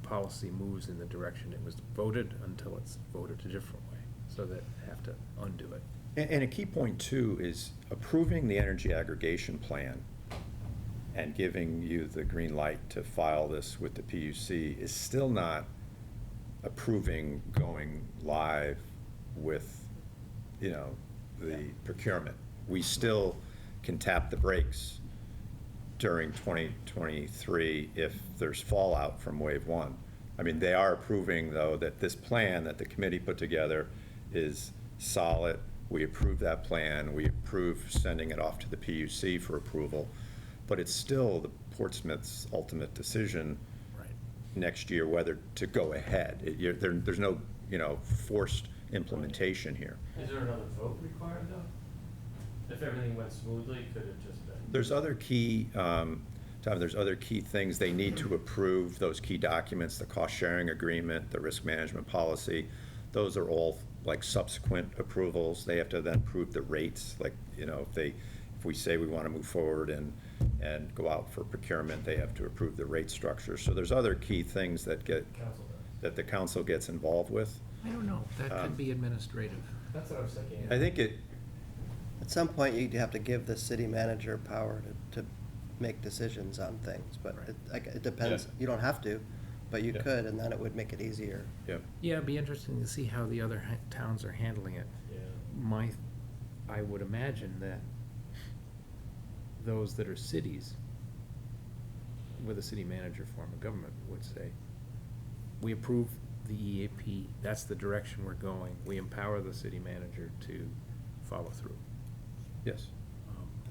policy moves in the direction it was voted until it's voted a different way, so that have to undo it. And a key point, too, is approving the energy aggregation plan and giving you the green light to file this with the PUC is still not approving going live with, the procurement. We still can tap the brakes during 2023 if there's fallout from Wave 1. I mean, they are approving, though, that this plan that the committee put together is solid. We approve that plan. We approve sending it off to the PUC for approval. But it's still the Portsmouth's ultimate decision next year whether to go ahead. There's no, forced implementation here. Is there another vote required, though? If everything went smoothly, could it just been? There's other key, Tom, there's other key things they need to approve, those key documents, the cost-sharing agreement, the risk management policy. Those are all like subsequent approvals. They have to then approve the rates, like, if we say we want to move forward and go out for procurement, they have to approve the rate structure. So there's other key things that Council does. that the council gets involved with. I don't know, that could be administrative. That's what I was thinking. I think at some point, you'd have to give the city manager power to make decisions on things, but it depends. Yeah. You don't have to, but you Yeah. could, and then it would make it easier. yeah. Yeah, it'd be interesting to see how the other towns are handling it. Yeah. I would imagine that those that are cities with a city manager form of government would say, we approve the EAP, that's the direction we're going, we empower the city manager to follow through. Yes.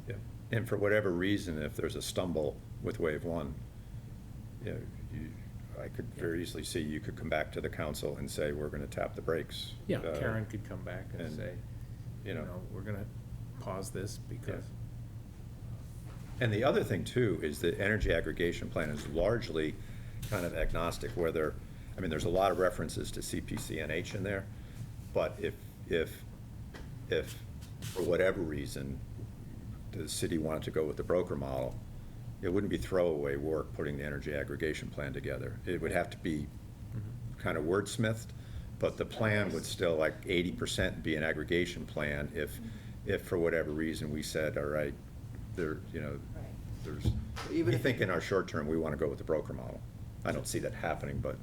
Yeah. And for whatever reason, if there's a stumble with Wave 1, I could very easily see you could come back to the council and say, we're going to tap the brakes. Yeah, Karen could come back and and, say, we're gonna pause this because. And the other thing, too, is the energy aggregation plan is largely kind of agnostic whether, there's a lot of references to CPCNH in there, but if for whatever reason, the city wanted to go with the broker model, it wouldn't be throwaway work putting the energy aggregation plan together. It would have to be kind of wordsmithed, but the plan would still, like 80% be an aggregation plan if for whatever reason we said, all right, there's, we think in our short term, we want to go with the broker model. I don't see that happening, but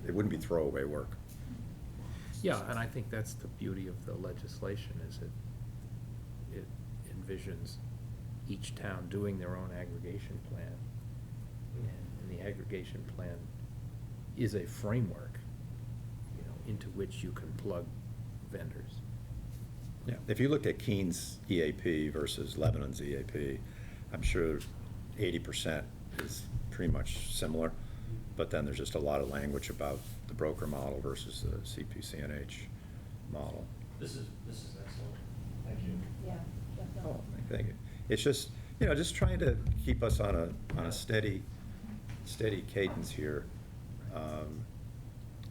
it wouldn't be throwaway work. Yeah, and I think that's the beauty of the legislation, is it envisions each town doing their own aggregation plan. And the aggregation plan is a framework, into which you can plug vendors. Yeah, if you look at Keene's EAP versus Lebanon's EAP, I'm sure 80% is pretty much similar, but then there's just a lot of language about the broker model versus the CPCNH model. This is excellent. Thank you. Yeah, Oh, definitely. thank you. It's just, just trying to keep us on a steady cadence here.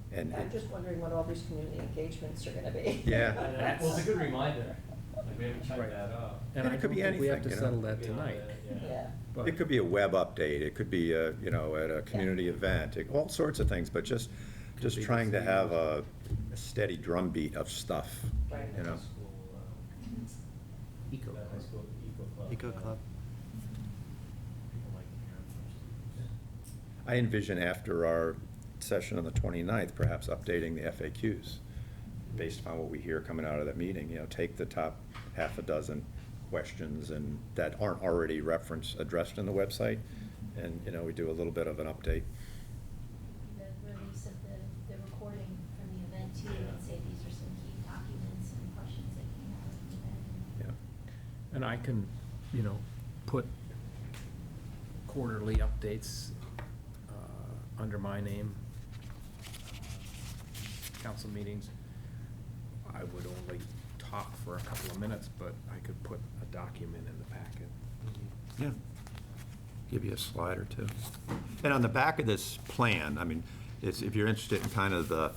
And I'm just wondering what all these community engagements are gonna be. Yeah. Well, it's a good reminder, like, we haven't checked Right. that off. And And I it could don't be think we have anything, to you know? settle that Could be on tonight. the- Yeah. but- It could be a web update, it could be, at a community event, all sorts of things, but just Could be trying to the have same. a steady drumbeat of stuff, Right. you know? High school, Eco that high Club. school eco club. Eco Club. People like to hear from students. I envision after our session on the 29th, perhaps updating the FAQs based upon what we hear coming out of that meeting, take the top half a dozen questions and that aren't already addressed in the website, and, we do a little bit of an update. The release of the recording from the event too, and say these are some key documents and questions that came out of the event. Yeah. And I can, put quarterly updates under my name. Council meetings, I would only talk for a couple of minutes, but I could put a document in the packet. Yeah. Give you a slide or two. And on the back of this plan, I mean, if you're interested in kind of the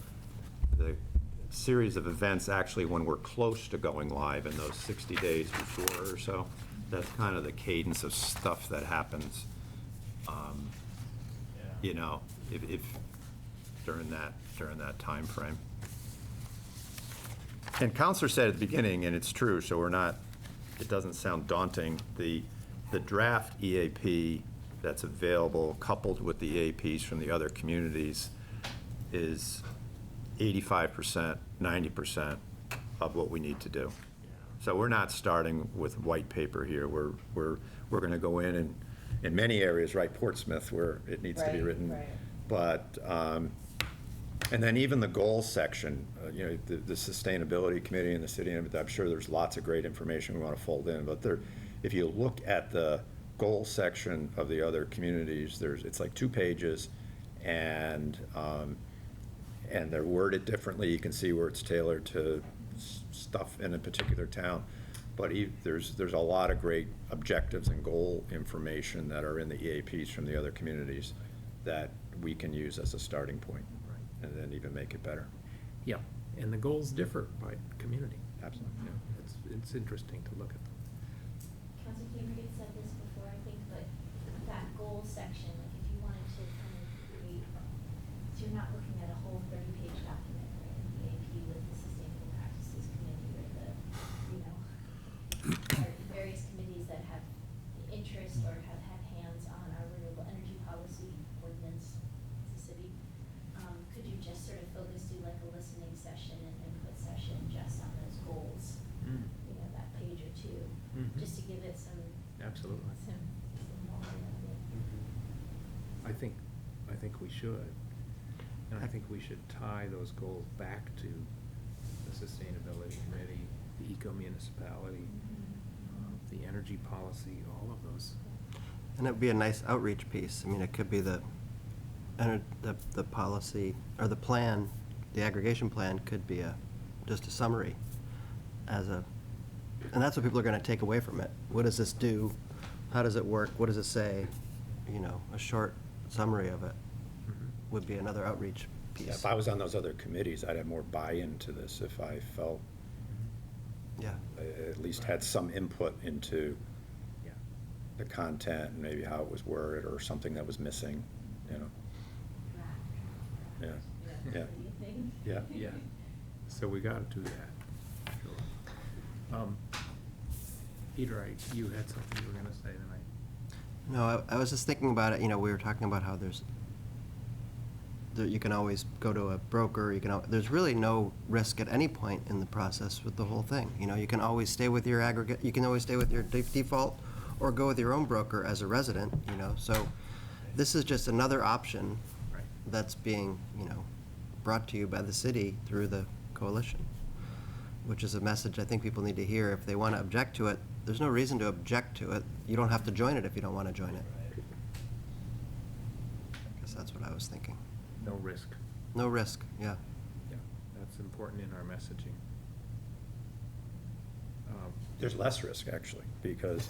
series of events, actually, when we're close to going live in those 60 days before or so, that's kind of the cadence of stuff that happens, if during that time frame. And Counselor said at the beginning, and it's true, so it doesn't sound daunting, the draft EAP that's available, coupled with the EAPs from the other communities, is 85%, 90% of what we need to do. So we're not starting with white paper here. We're going to go in many areas, right, Portsmouth, where it needs to be Right, written. right. But, and then even the goals section, the sustainability committee and the city, I'm sure there's lots of great information we want to fold in, but if you look at the goal section of the other communities, it's like 2 pages, and they're worded differently. You can see where it's tailored to stuff in a particular town. But there's a lot of great objectives and goal information that are in the EAPs from the other communities that we can use as a starting point, and then even make it better. Yeah, and the goals differ by community. Absolutely. It's interesting to look at them. Council Cambridge had said this before, I think, but that goal section, like if you wanted to kind of create, so you're not looking at a whole 30-page document, right, in the AP with the Sustainable Practices Committee or the, or various committees that have interest or have had hands on our renewable energy policy ordinance as a city. Could you just sort of focus, do like a listening session and input session just on those goals? That page or two, Mhm. just to give it some. Absolutely. Some more of it. I think we should. And I think we should tie those goals back to the Sustainability Committee, the eco-municipality, the energy policy, all of those. And it would be a nice outreach piece. I mean, it could be the policy, or the plan, the aggregation plan could be just a summary and that's what people are going to take away from it. What does this do? How does it work? What does it say? A short summary of it would be another outreach piece. Yeah, if I was on those other committees, I'd have more buy-in to this if I felt Yeah. I at least had some input into Yeah. the content and maybe how it was worded or something that was missing, Draft. Yeah. What Yeah. do you think? Yeah. Yeah, so we gotta do that, sure. Peter, you had something you were gonna say tonight? No, I was just thinking about it, we were talking about how there's You can always go to a broker, there's really no risk at any point in the process with the whole thing. You know, you can always stay with your aggregate, you can always stay with your default, or go with your own broker as a resident, you know, so this is just another option Right. that's being, brought to you by the city through the coalition, which is a message I think people need to hear. If they want to object to it, there's no reason to object to it. You don't have to join it if you don't want to join it. I guess that's what I was thinking. No risk. No risk, yeah. Yeah, that's important in our messaging. There's less risk, actually, because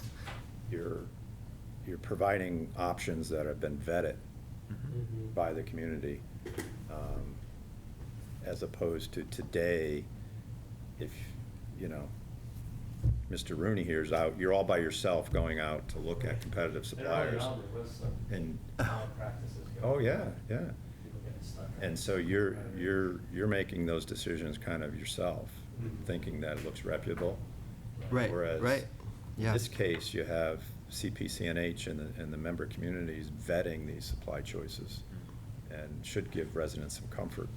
you're providing options that have been vetted Mhm. by the community, as opposed to today, if, Mr. Rooney here is out, you're all by yourself going out to look at competitive And early suppliers. on, there was some And, bad practices going oh, on. yeah, yeah. People getting stuck. And so you're making those decisions kind of yourself, Mhm. thinking that it looks reputable. Right, Whereas right, in yeah. this case, you have CPCNH and the member communities vetting these supply choices, and should give residents some comfort.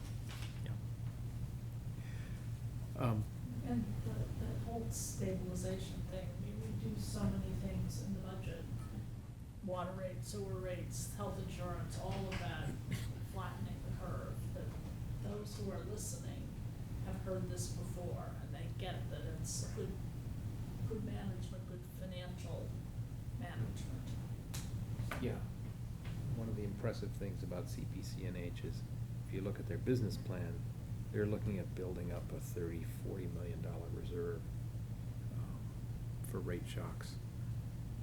And the whole stabilization thing, I mean, we do so many things in the budget, water rates, sewer rates, health insurance, all of that, flattening the curve, that those who are listening have heard this before, and they get that it's good management, good financial management. Yeah. One of the impressive things about CPCNH is, if you look at their business plan, they're looking at building up a $30–40 million reserve for rate shocks.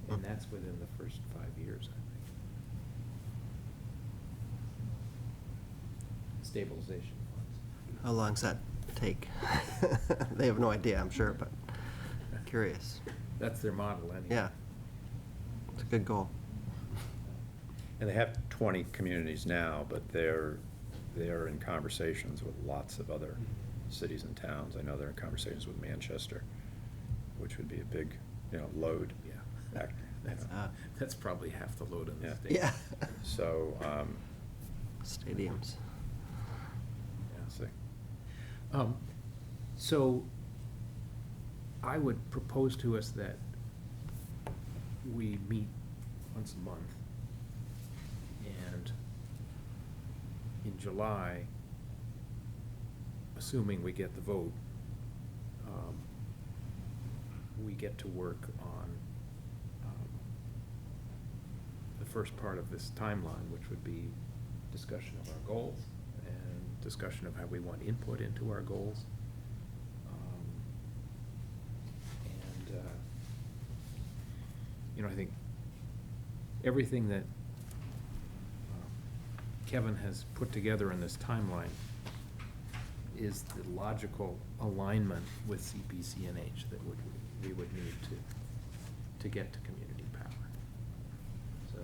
And that's within the first 5 years, I think. Stabilization funds. How long's that take? They have no idea, I'm sure, but curious. That's their model, anyway. Yeah. It's a good goal. And they have 20 communities now, but they're in conversations with lots of other cities and towns. I know they're in conversations with Manchester, which would be a big, load. Yeah. Act- That's probably half the load in the Yeah. state. Yeah. So, Stadiums. see. So I would propose to us that we meet once a month, and in July, assuming we get the vote, we get to work on the first part of this timeline, which would be discussion of our goals and discussion of how we want input into our goals. I think everything that Kevin has put together in this timeline is the logical alignment with CPCNH that we would need to get to community power. So,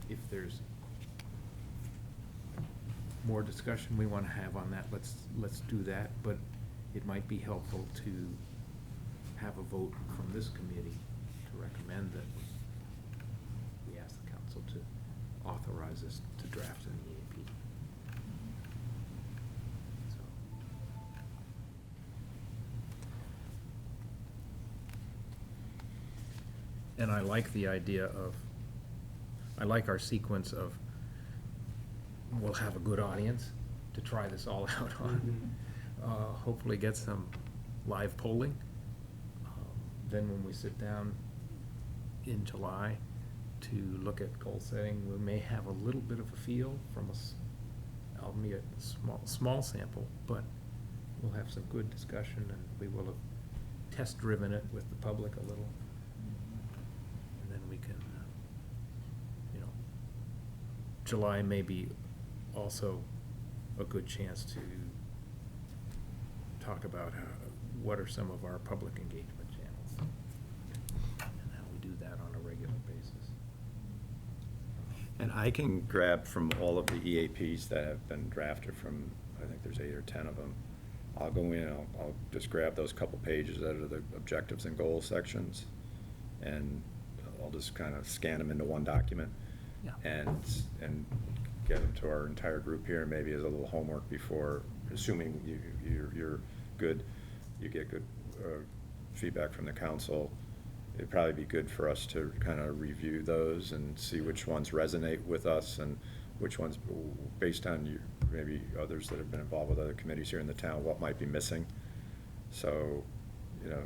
if there's more discussion we want to have on that, let's do that, but it might be helpful to have a vote from this committee to recommend that we ask the council to authorize us to draft an EAP. And I like the idea I like our sequence of, we'll have a good audience to try this all out on. Hopefully get some live polling. Then when we sit down in July to look at goal setting, we may have a little bit of a feel from albeit small sample, but we'll have some good discussion, and we will have test-driven it with the public a little. And then we can, July may be also a good chance to talk about what are some of our public engagement channels and how we do that on a regular basis. And I can grab from all of the EAPs that have been drafted from, I think there's 8 or 10 of them. I'll go in, I'll just grab those couple pages that are the objectives and goals sections, and I'll just kind of scan them into one document. Yeah. and get them to our entire group here, maybe as a little homework before, assuming you're good, you get good feedback from the council. It'd probably be good for us to kind of review those and see which ones resonate with us and which ones, based on you, maybe others that have been involved with other committees here in the town, what might be missing. So, you know,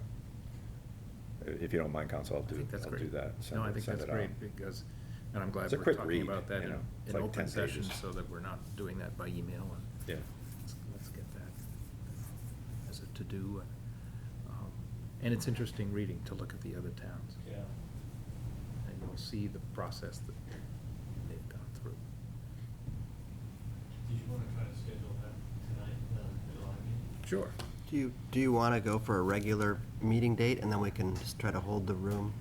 if you don't mind, council, I'll I think that's do great. that. No, I think Send that's it out. great, because, and I'm glad It's a we're quick talking read, about that you in know, it's in like open 10 session, pages. so that we're not doing that by email, and Yeah. let's get that as a to-do. And it's interesting reading to look at the other towns, Yeah. and you'll see the process that they've gone through. Did you wanna try to schedule that tonight, the July meeting? Sure. Do you want to go for a regular meeting date, and then we can just try to hold the room?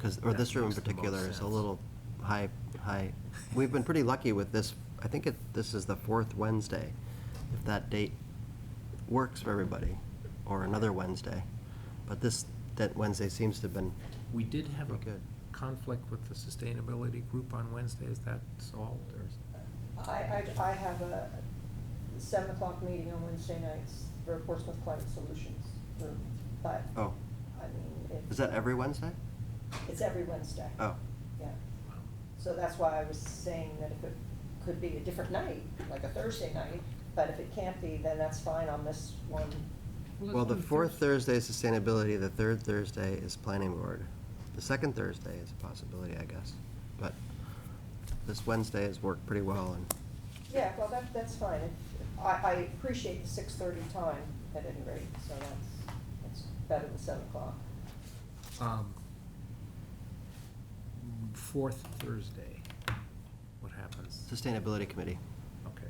Or That this room in makes the most particular is a sense. little high. We've been pretty lucky with this. I think this is the fourth Wednesday, if that date works for everybody, or another Wednesday. But that Wednesday seems to have been We did have a pretty good. conflict with the sustainability group on Wednesday. Is that solved, or is? I have a 7 o'clock meeting on Wednesday nights for Portsmouth Climate Solutions group, but, Oh, I mean, is that every Wednesday? it's every Wednesday. Oh, Yeah. So that's why I was saying that if it could be a different night, like a Thursday night, but if it can't be, then that's fine on this one. well, the fourth Thursday is sustainability, the third Thursday is planning board. The second Thursday is a possibility, I guess. But this Wednesday has worked pretty well, and Yeah, well, that's fine. I appreciate the 6:30 time at any rate, so that's better than 7 o'clock. Fourth Thursday, what happens? Sustainability Committee. Okay.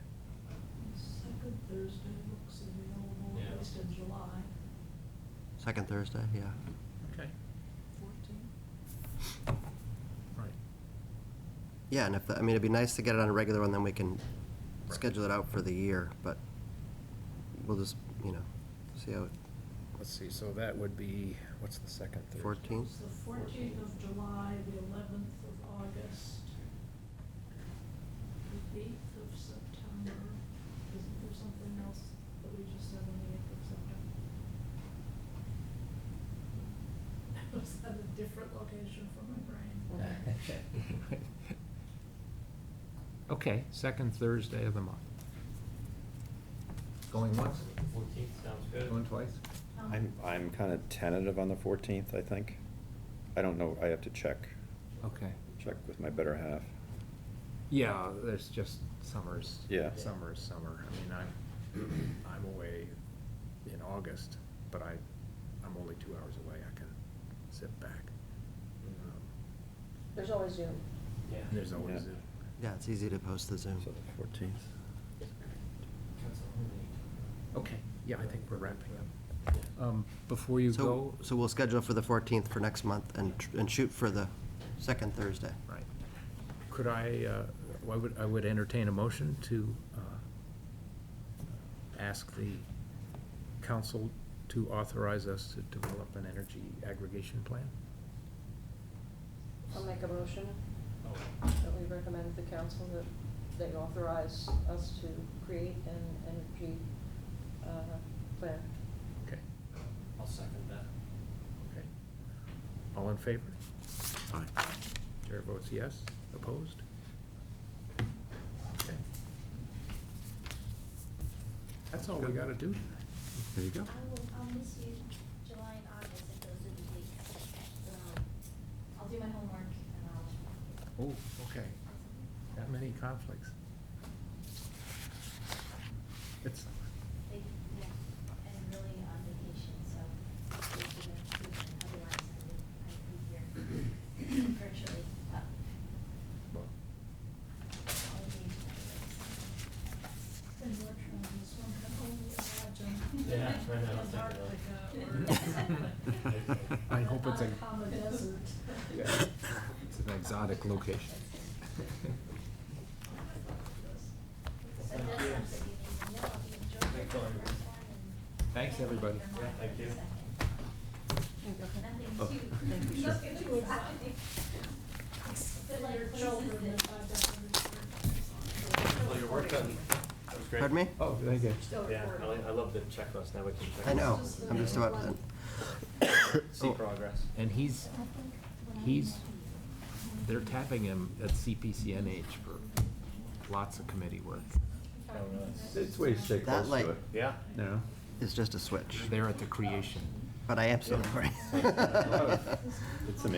Second Thursday looks available, Yeah. at least in July, Second Thursday, yeah. Okay, 14th. right. Yeah, and I mean, it'd be nice to get it on a regular one, then we can Right. schedule it out for the year, but we'll just, see how, Let's see, so that would be, what's the second Thursday? 14th? It's the 14th of July, the 11th of August, the 8th of September. Isn't there something else that we just said on the 8th of September? Was that a different location for my brain? Okay, second Thursday of the month. Going once? 14th sounds good. Going twice? I'm kind of tentative on the 14th, I think. I don't know, I have to check Okay. with my better half. Yeah, there's just summers. Yeah. Summer is summer. I mean, I'm away in August, but I'm only 2 hours away. I can sit back. There's always Zoom. Yeah. There's always Yeah. Zoom. Yeah, it's easy to post the Zoom. So the 14th. That's all. Okay, yeah, I think we're wrapping up. Before you So, go. so we'll schedule for the 14th for next month and shoot for the second Thursday. Right. Could I would entertain a motion to ask the council to authorize us to develop an energy aggregation plan? I'll make a motion Oh, that we recommend the council that they authorize us to create an energy plan. Okay, I'll second that. okay. All in favor? Aye. Chair votes yes. Opposed? Okay. That's all we gotta do. There you go. I'll miss you July and August if those are the dates. I'll do my homework and I'll. Oh, okay. That many conflicts. It's, They, yeah, and really on vacation, so it's been a improvement. Otherwise I'd be here virtually, but well, I'll engage in And Bertrand, this one can only imagine. Yeah, I know. Antarctica or. I hope it's a- Atacama Desert. it's an exotic location. So that's something you need to know. If you enjoyed the Thanks, Lauren. first one and. Thanks, everybody. Your mind thank for the you. second. Okay. Nothing Oh. too. Thank you, sir. Nothing too exciting. But your like children places that that- have different experiences. Well, your work on, that was great. Pardon me? Oh, thank you. Still Yeah, recording. I love the checklist, now we can check. I know, Just the I'm just about main to. See progress. And he's, they're tapping him at CPCNH for lots of committee work. Oh, really? It's way to stay That close light to it. Yeah? No. is just a switch, They're at the creation. but I am still recording. It's amazing.